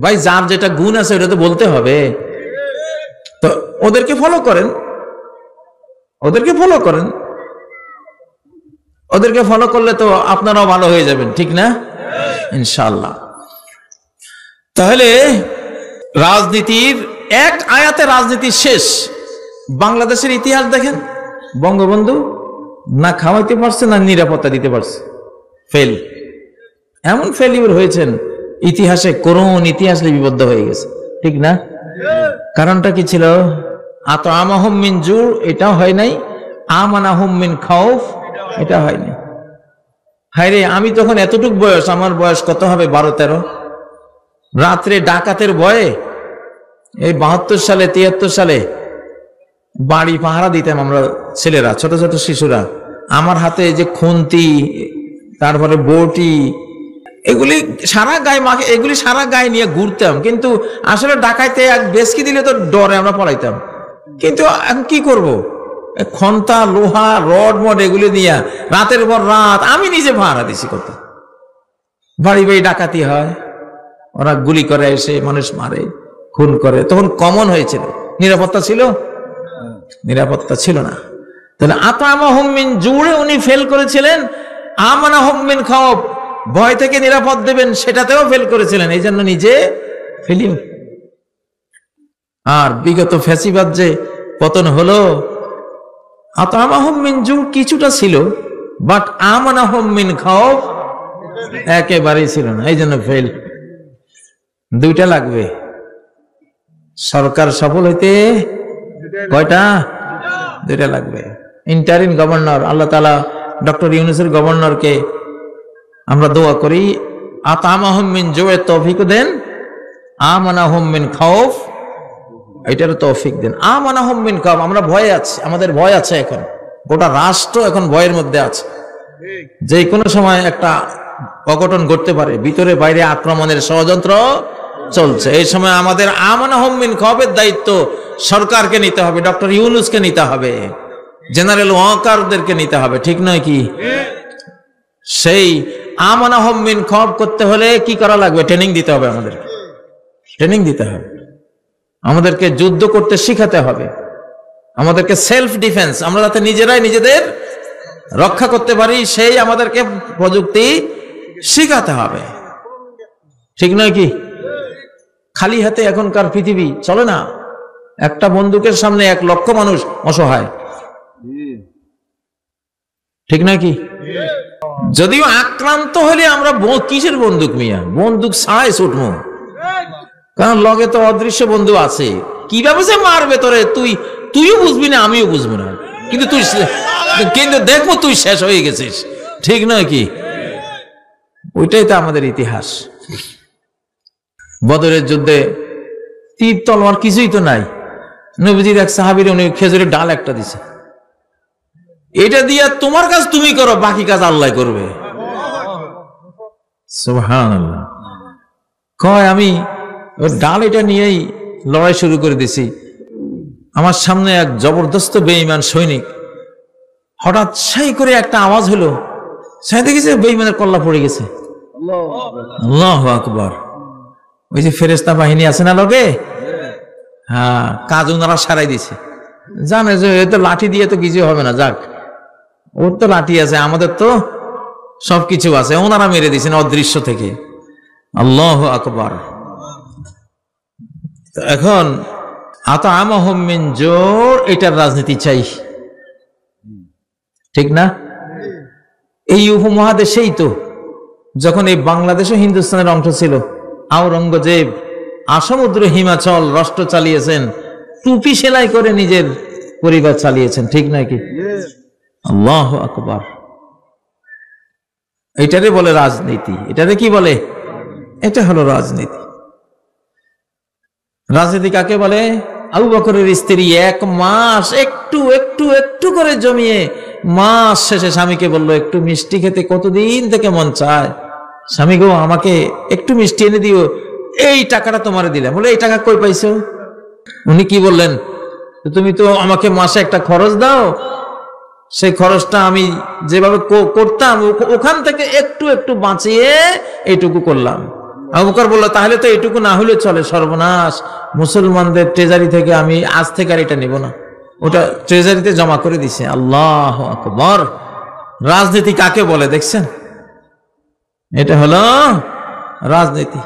ভাই, যার যেটা গুণ আছে ওটা তো বলতে হবে। তো ওদেরকে ফলো করেন, ওদেরকে ফলো করেন। ওদেরকে ফলো করলে তো আপনারাও ভালো হয়ে যাবেন। ঠিক না? ইনশাআল্লাহ। তাহলে রাজনীতির এক আয়াতে রাজনীতি শেষ। বাংলাদেশের ইতিহাস দেখেন, বঙ্গবন্ধু না খাওয়াইতে পারছে না নিরাপত্তা দিতে পারছে, ফেল। এমন ফেলিউর হয়েছেন ইতিহাসে, করুণ ইতিহাস লিপিবদ্ধ হয়ে গেছে। ঠিক না? কারণটা কি ছিল? আতআমাহুম মিন জু, এটাও হয় নাই। আমানাহুম মিন খাউফ, এটা হয় নাই। হায়রে, আমি তখন এতটুক বয়স, আমার বয়স কত হবে, 12-13। রাত্রে ডাকাতের ভয়ে এই 72 সালে 73 সালে বাড়ি পাহারা দিতাম আমরা ছেলেরা, ছোট ছোট শিশুরা। আমার হাতে যে খুন্তি, তারপরে বটি, এগুলি সারা গায়ে মাখে, এগুলি সারা গায়ে নিয়ে ঘুরতাম। কিন্তু আসলে ডাকাইতে এক বেশকি দিলে তো ডরে আমরা পলাইতাম। কিন্তু এখন কি করব, খন্তা লোহা রড মড এগুলো দিয়া রাতের পর রাত আমি নিজে ভাড়া দিছি কত, বাড়ি বাড়ি ডাকাতি হয়, ওরা গুলি করে এসে মানুষ মারে খুন করে। তখন কমন হয়েছিল, নিরাপত্তা ছিল? নিরাপত্তা ছিল না। তাহলে আতামাহুম মিন জুড়ে উনি ফেল করেছিলেন, আমানাহুম মিন খাওফ ভয় থেকে নিরাপদ দেবেন সেটাতেও ফেল করেছিলেন, এই জন্য নিজে ফেলিও। আর বিগত ফ্যাসিবাদ যে পতন হলো, আতামাহুম মিন জু কিছুটা ছিল, বাট আমানাহুম মিন খাওফ একেবারেই ছিল না, এই জন্য ফেল। দুইটা লাগবে সরকার সফল হইতে, কয়টা? দুইটা লাগবে। ইন্টারিম গভর্নর, আল্লাহ তাআলা ডক্টর ইউনূসের গভর্নরকে আমরা দোয়া করি আতামাহুম মিন জু'এ তৌফিক দেন, আমানাহুম মিন খাউফ এটার তৌফিক দেন। আমানাহুম মিন খাউফ, আমরা ভয়ে আছি, আমাদের ভয় আছে, এখন গোটা রাষ্ট্র এখন ভয়ের মধ্যে আছে, যে কোনো সময় একটা অঘটন ঘটতে পারে, ভিতরে বাইরে আক্রমণের ষড়যন্ত্র চলছে। এই সময় আমাদের আমানাহুম মিন খাউফের দায়িত্ব সরকারকে নিতে হবে, ডক্টর ইউনূসকে নিতে হবে, জেনারেল ওয়াকারদেরকে নিতে হবে, ঠিক নয় কি? সেই আমানাহুম মিন খাউফ করতে হলে কি করা লাগবে? ট্রেনিং দিতে হবে, আমাদের ট্রেনিং দিতে হবে, আমাদেরকে যুদ্ধ করতে শিখাতে হবে, আমাদেরকে সেলফ ডিফেন্স, আমরা যাতে নিজেরাই নিজেদের রক্ষা করতে পারি সেই আমাদেরকে প্রযুক্তি শিখাতে হবে, ঠিক নয় কি? খালি হাতে এখনকার পৃথিবী চলে না, একটা বন্দুকের সামনে 1 লক্ষ মানুষ অসহায়, ঠিক নয় কি? যদিও আক্রান্ত হলে আমরা কিসের বন্দুক মিয়া, বন্দুক ছাড়াই ছুটবো, কারণ লগে তো অদৃশ্য বন্ধু আছে, কিভাবে সে মারবে তোরে তুইও বুঝবি না আমিও বুঝবো না, কিন্তু দেখবো তুই শেষ হয়ে গেছিস, ঠিক নয় কি? ওইটাই তো আমাদের ইতিহাস। বদরের যুদ্ধে তীর তলোয়ার কিছুই তো নাই, নবীজির এক সাহাবীর উনি খেজুরের ডাল একটা দিছে, এটা দিয়া তোমার কাজ তুমি করো, বাকি কাজ আল্লাহ করবে। সুবহানাল্লাহ। কয় আমি ওর ডাল এটা নিয়েই লড়াই শুরু করে দিছি, আমার সামনে এক জবরদস্ত বেঈমান সৈনিক, হঠাৎ সেই করে একটা আওয়াজ হলো, সেই দেখেছে বেঈমানের কল্লা পড়ে গেছে। আল্লাহু আকবার। ওই যে ফেরেশতা বাহিনী আছে না লগে, হ্যাঁ, কাজ ওনারা সারাই দিছে, জানে যে এ তো লাঠি দিয়ে তো কিছু হবে না, যাক ওর তো লাঠি আছে, আমাদের তো সবকিছু আছে, ওনারা মেরে দিয়েছেন অদৃশ্য থেকে। আল্লাহু আকবার। এখন আতামাহুম মিন জুর, এটার রাজনীতি চাই, ঠিক না? এই উপমহাদেশেই তো যখন এই বাংলাদেশও হিন্দুস্তানের অংশ ছিল, আওরঙ্গজেব আসমুদ্র হিমাচল রাষ্ট্র চালিয়েছেন, টুপি সেলাই করে নিজের পরিবার চালিয়েছেন, ঠিক নয় কি? আল্লাহু আকবার। এটারে বলে রাজনীতি, এটারে কি বলে? এটা হলো রাজনীতি। রাজনীতি কাকে বলে? আবু বকরের স্ত্রী 1 মাস একটু একটু একটু করে জমিয়ে মাস শেষে স্বামীকে বললো একটু মিষ্টি খেতে কতদিন থেকে মন চায়, স্বামী গো আমাকে একটু মিষ্টি এনে দিও, এই টাকাটা তোমারে দিলাম। বলে এই টাকা কই পাইছো? উনি কি বললেন? তুমি তো আমাকে মাসে একটা খরচ দাও, সেই খরচটা আমি যেভাবে করতাম ওখান থেকে একটু একটু বাঁচিয়ে এইটুকু করলাম। আবু বকর বলল তাহলে তো এইটুকু না হলে চলে, সর্বনাশ, মুসলমানদের ট্রেজারি থেকে আমি আজ থেকে আর এটা নিব না, ওটা ট্রেজারিতে জমা করে দিছে। আল্লাহু আকবার। রাজনীতি কাকে বলে দেখছেন? এটা হলো রাজনীতি।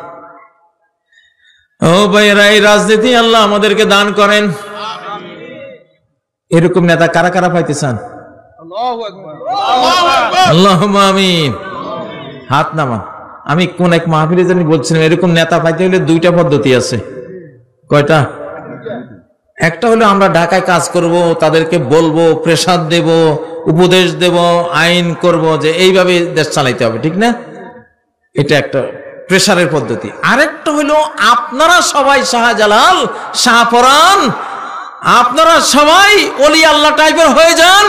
ও ভাইরা, এই রাজনীতি আল্লাহ আমাদেরকে দান করেন। এরকম নেতা কারা কারা পাইতে চান? আল্লাহুম্মা আমিন। হাত নামান। আমি কোন এক মাহফিলে জানি বলছিলাম এরকম নেতা পাইতে হলে 2টা পদ্ধতি আছে। কয়টা? একটা হলো আমরা ঢাকায় কাজ করব, তাদেরকে বলবো, প্রেসার দেব, উপদেশ দেব, আইন করব যে এইভাবে দেশ চালাইতে হবে, ঠিক না? এটা একটা প্রেসারের পদ্ধতি। আরেকটা হলো আপনারা সবাই শাহজালাল, শাহপরান, আপনারা সবাই ওলি আল্লাহ টাইপের হয়ে যান,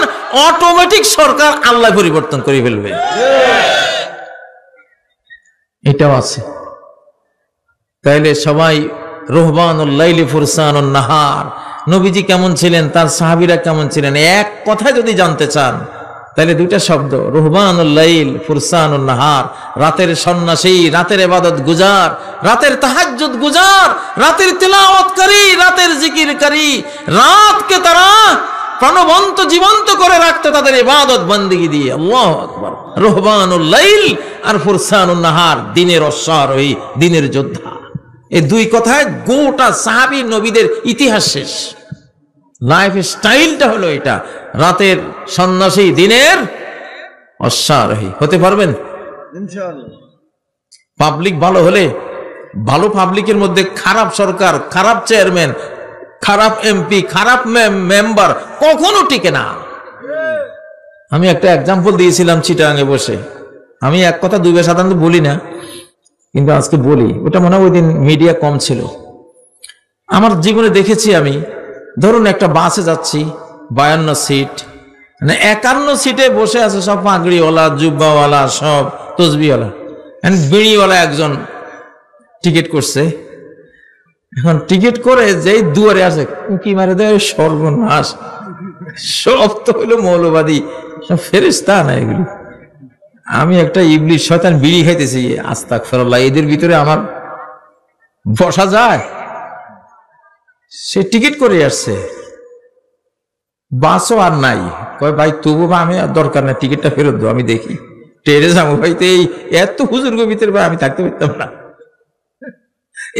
অটোমেটিক সরকার আল্লাহ পরিবর্তন করে ফেলবে। এটাও আছে। তাইলে সবাই রুহবানুল লাইলি ফুরসানুন নাহার, নবীজি কেমন ছিলেন, তার সাহাবীরা কেমন ছিলেন, এক কথায় যদি জানতে চান তাহলে দুইটা শব্দ, রুহবানুল লাইল ফুরসানুন নাহার, রাতের সন্ন্যাসী, রাতের ইবাদত গুজার, রাতের তাহাজ্জুদ গুজার, রাতের তিলাওয়াতকারী, রাতের জিকিরকারী। রাতকে তারা প্রাণবন্ত জীবন্ত করে রাখতে তাদের ইবাদত বন্দেগী দিয়ে। আল্লাহু আকবার। রুহবানুল লাইল আর ফুরসানুন নাহার, দিনের অশ্বারোহী, দিনের যোদ্ধা। এই দুই কথায় গোটা সাহাবী নবীদের ইতিহাস শেষ। লাইফ স্টাইলটা হলো এটা, রাতের সন্ন্যাসী, দিনের অশ্বারোহী। হতে পারবেন ইনশাআল্লাহ। পাবলিক ভালো হলে, ভালো পাবলিকের মধ্যে খারাপ সরকার, খারাপ চেয়ারম্যান, খারাপ এমপি, খারাপ মেম্বার কখনো টিকে না। আমি একটা এক্সাম্পল দিয়েছিলাম চিটাগাঙে বসে। আমি এক কথা দুইবার সাধারণত বলি না, কিন্তু আজকে বলি। ওটা মনে হয় ওই দিন মিডিয়া কম ছিল। আমার জীবনে দেখেছি আমি, ধরুন একটা বাসে যাচ্ছি, 52 সিট, মানে 51 সিটে বসে আছে সব পাগড়িওয়ালা, জুব্বাওয়ালা, সব তসবিওয়ালা, বিড়িওয়ালা একজন টিকিট করছে। এখন টিকিট করে যেই দুয়ারে আসে উঁকি মারে দেয়, সর্বনাশ, সব তো হইলো মৌলবাদী, সব ফেরেশতা না এগুলি। আমি একটা ইবলিশ শয়তান বিড়ি খাইতেছি, আস্তাগফিরুল্লাহ, এদের ভিতরে আমার বসা যায়? সে টিকিট করে আসছে, বাসও আর নাই। কয় ভাই তবু আমি আর দরকার নাই, টিকিটটা ফেরত দাও, আমি দেখি ট্রেনে যাবো। ভাই তো এই এত হুজুর্গ ভিতরে ভাই আমি থাকতে পারতাম না।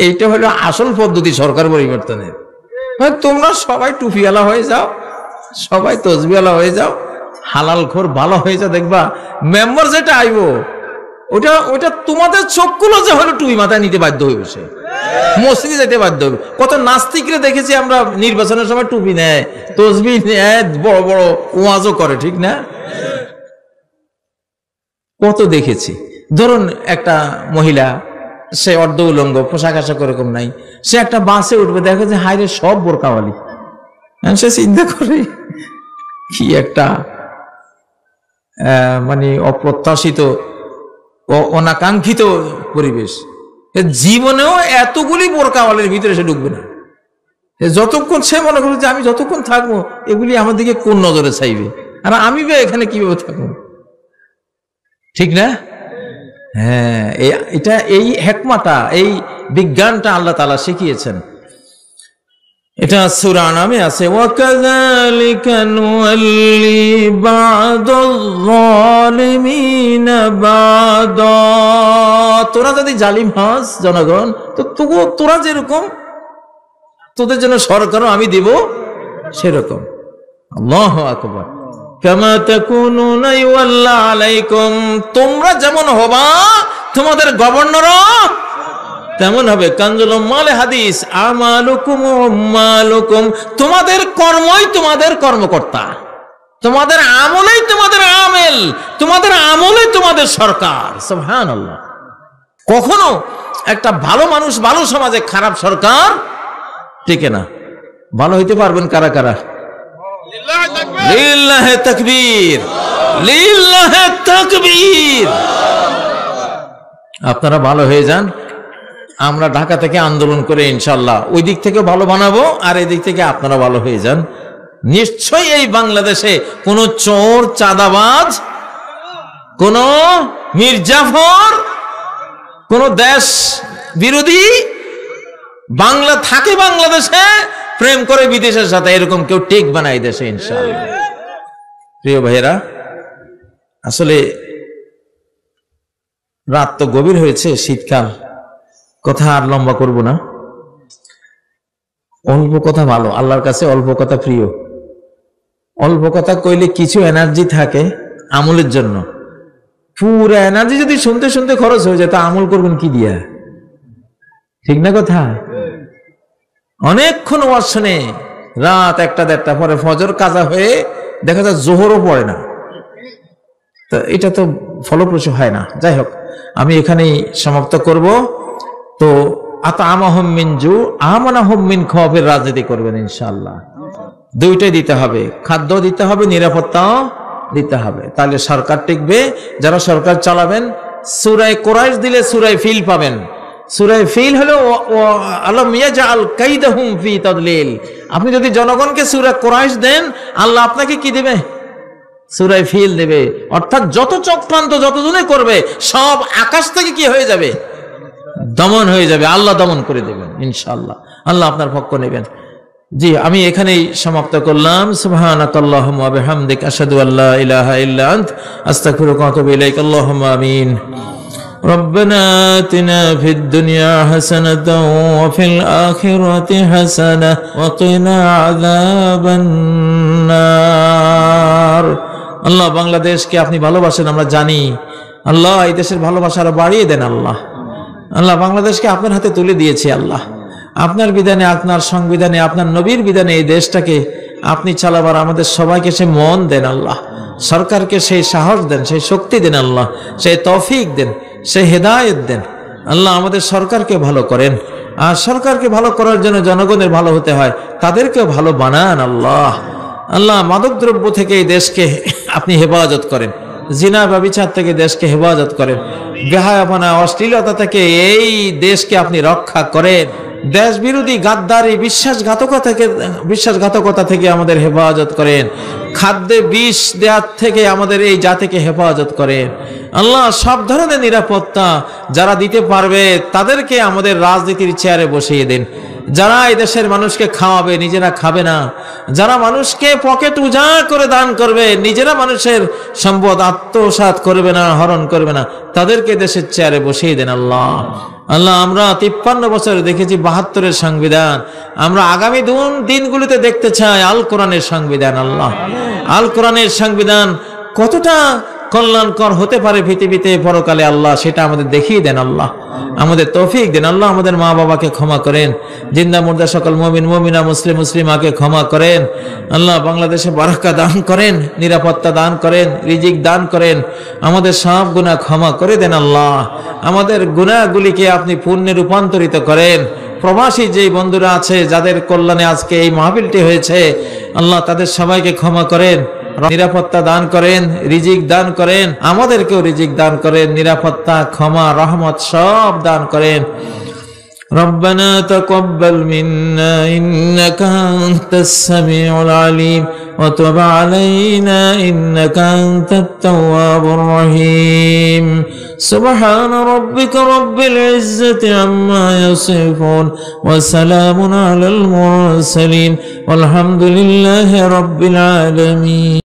এইটা হলো আসল পদ্ধতি সরকার পরিবর্তনের। তোমরা সবাই টুপিওয়ালা হয়ে যাও, সবাই তসবিওয়ালা হয়ে যাও, হালাল খোর ভালো হয়ে যাও, দেখবা মেম্বার যেটা আইব ওটা তোমাদের চোখগুলো যে হলো টুপি মাথায় নিতে বাধ্য হয়ে বসে, মসজিদে যেতে বাধ্য হবে। কত নাস্তিকরে দেখেছি আমরা, নির্বাচনের সময় টুপি নেয়, তসবি নেয়, বড় বড় ওয়াজও করে, ঠিক না? কত দেখেছি। ধরুন একটা মহিলা, সে অর্ধ উলঙ্গ, পোশাক আশাক ওরকম নাই, সে একটা বাসে উঠবে, দেখে যে হাইরে সব বোরকাওয়ালি। সে চিন্তা করে কি একটা মানে অপ্রত্যাশিত, অনাকাঙ্ক্ষিত পরিবেশ। জীবনেও এতগুলি বোরকাওয়ালের ভিতরে সে ঢুকবে না। যতক্ষণ সে মনে করে যে আমি যতক্ষণ থাকবো এগুলি আমার দিকে কোন নজরে চাইবে, আর আমি এখানে কিভাবে থাকবো, ঠিক না? হ্যাঁ, এটা এই হিকমাটা, এই বিজ্ঞানটা আল্লাহ তাআলা শিখিয়েছেন। এটা সূরা আনামে আছে, ওয়াকাযালিকা নুওয়াল্লি বা'দাল যালিমিনা বা'দা। তোরা যদি জালিম হস জনগণ, তো তোরা যেরকম, তোদের জন্য সরকারও আমি দিব সেরকম। আল্লাহু আকবার। কামা তাকুনুনা ইউওয়াল্লা আলাইকুম, তোমরা যেমন হবা তোমাদের গভর্নরও তেমন হবে। কানজুল উম্মাল হাদিস, আমালুকুম উম্মালুকুম, তোমাদের কর্মই তোমাদের কর্মকর্তা, তোমাদের আমলেই তোমাদের আমেল, তোমাদের আমলেই তোমাদের সরকার। সুবহানাল্লাহ। কখনো একটা ভালো মানুষ, ভালো সমাজে খারাপ সরকার টিকে না। ভালো হইতে পারবেন কারা কারা? লিল্লাহি তাকবীর, লিল্লাহি তাকবীর। আপনারা ভালো হয়ে যান, আমরা ঢাকা থেকে আন্দোলন করে ইনশাল্লাহ ওই দিক থেকে ভালো বানাবো, আর এই দিক থেকে আপনারা ভালো হয়ে যান। নিশ্চয়ই এই বাংলাদেশে কোন চোর, চাঁদাবাজ, কোন মির্জাফর, কোন দেশ বিরোধী বাংলা থাকে বাংলাদেশে, প্রেম করে বিদেশের সাথে, এরকম কেউ টেক বানাই দেশে ইনশাআল্লাহ। প্রিয় ভাইয়েরা, আসলে রাত তো গভীর হয়েছে, শীতকাল, কথা আর লম্বা করব না। অল্প কথা ভালো, আল্লাহর কাছে অল্প কথা প্রিয়। অল্প কথা কইলে কিছু এনার্জি থাকে আমলের জন্য, পুরো এনার্জি যদি শুনতে শুনতে খরচ হয়ে যায়, তা আমল করবেন কি দিয়া? ঠিক না কথা? অনেকক্ষণ ওয়াজ শুনে রাত 1টা-1:30 পরে ফজর কাজা হয়ে দেখা যায় জোহরও পড়ে না, তো এটা তো ফলপ্রসূ হয় না। যাই হোক, আমি এখানেই সমাপ্ত করব। তো আতামাহুম মিন জু আমানাহুম মিন খাওফের রাজনীতি করবেন ইনশাআল্লাহ। দুইটাই দিতে হবে, খাদ্য দিতে হবে, নিরাপত্তাও দিতে হবে, তাহলে সরকার টিকবে। যারা সরকার চালাবেন, সূরা কুরাইশ দিলে সূরা ফিল পাবেন। সূরা ফিল হলো আলাম ইয়াজআল কাইদাহুম ফি তাদলিল, আপনি যদি জনগণকে সূরা কুরাইশ দেন, আল্লাহ আপনাকে কি দেবে? সূরা ফিল দেবে। অর্থাৎ যত চক্রান্ত যতজনে করবে সব আকাশ থেকে কি হয়ে যাবে? দমন হয়ে যাবে। আল্লাহ দমন করে দেবেন ইনশাআল্লাহ। আল্লাহ আপনার পক্ষ নেবেন। জি, আমি এখানেই সমাপ্ত করলাম। সুবহানাকাল্লাহুম্মা ওয়া বিহামদিক আশহাদু আল্লা ইলাহা ইল্লা আনতা আস্তাগফিরুকা ওয়া আতুবু ইলাইক। আল্লাহুম্মা আমিন। ربنا آتنا في الدنيا حسنة وفي الآخرة حسنة وقنا عذاب النار। আল্লাহ বাংলাদেশকে আপনি ভালোবাসেন আমরা জানি। আল্লাহ এই দেশের ভালোবাসা আরো বাড়িয়ে দেন। আল্লাহ আল্লাহ বাংলাদেশকে আপনার হাতে তুলে দিয়েছি। আল্লাহ আপনার বিধানে, আপনার সংবিধানে, আপনার নবীর বিধানে এই দেশটাকে আপনি চালাবার আমাদের সবাইকে সে মন দেন। আল্লাহ সরকারকে সেই সাহস দেন, সেই শক্তি দেন। আল্লাহ সেই তৌফিক দেন, সেই হেদায়েত দেন। আল্লাহ আমাদের সরকারকে ভালো করেন, আর সরকারকে ভালো করার জন্য জনগণের ভালো হতে হয়, তাদেরকেও ভালো বানান। আল্লাহ আল্লাহ মাদকদ্রব্য থেকে এই দেশকে আপনি হেফাজত করেন, জিনা ব্যভিচার থেকে দেশকে হেফাজত করেন, বেহায়াপনা অশ্লীলতা থেকে এই দেশকে আপনি রক্ষা করেন, দেশ বিরোধী গাদ্দারি বিশ্বাসঘাতকতা থেকে আমাদের হেফাজত করেন, খাদ্যে বিষ দেওয়ার থেকে আমাদের এই জাতিকে হেফাজত করেন। আল্লাহ সব ধরনের নিরাপত্তা যারা দিতে পারবে তাদেরকে আমাদের রাজনীতির চেয়ারে বসিয়ে দিন। যারা এই দেশের মানুষকে খাওয়াবে, নিজেরা খাবে না, যারা মানুষকে পকেট উজাড় করে দান করবে, নিজেরা মানুষের সম্পদ আত্মসাৎ করবে না, হরণ করবে না, তাদেরকে দেশের চেয়ারে বসিয়ে দেন। আল্লাহ আল্লাহ আমরা 53 বছরে দেখেছি 72-এর সংবিধান, আমরা আগামী দিনগুলিতে দেখতে চাই আল কোরআনের সংবিধান। আল্লাহ আল কোরআনের সংবিধান কতটা কল্যাণকর হতে পারে পৃথিবীতে পরকালে, আল্লাহ সেটা আমাদের দেখিয়ে দেন। আল্লাহ আমাদের তৌফিক দেন। আল্লাহ আমাদের মা বাবাকে ক্ষমা করেন, জিন্দা মুর্দা সকল মুমিন মুমিনা মুসলিম মুসলিমাকে ক্ষমা করেন। আল্লাহ বাংলাদেশে বারাকা দান করেন, নিরাপত্তা দান করেন, রিজিক দান করেন, আমাদের সব গুনাহ ক্ষমা করে দেন। আল্লাহ আমাদের গুনাহগুলিকে আপনি পুণ্যে রূপান্তরিত করেন। প্রবাসী যেই বন্ধুরা আছে যাদের কল্যাণে আজকে এই মাহফিলটি হয়েছে, আল্লাহ তাদের সবাইকে ক্ষমা করেন, নিরাপত্তা দান করেন, রিজিক দান করেন, আমাদেরকেও রিজিক দান করেন, নিরাপত্তা, ক্ষমা, রহমত সব দান করেন। ربنا تقبل منا إنك أنت السميع العليم وتب علينا إنك أنت التواب الرحيم سبحان ربك رب العزة عما يصفون وسلام على المرسلين والحمد لله رب العالمين.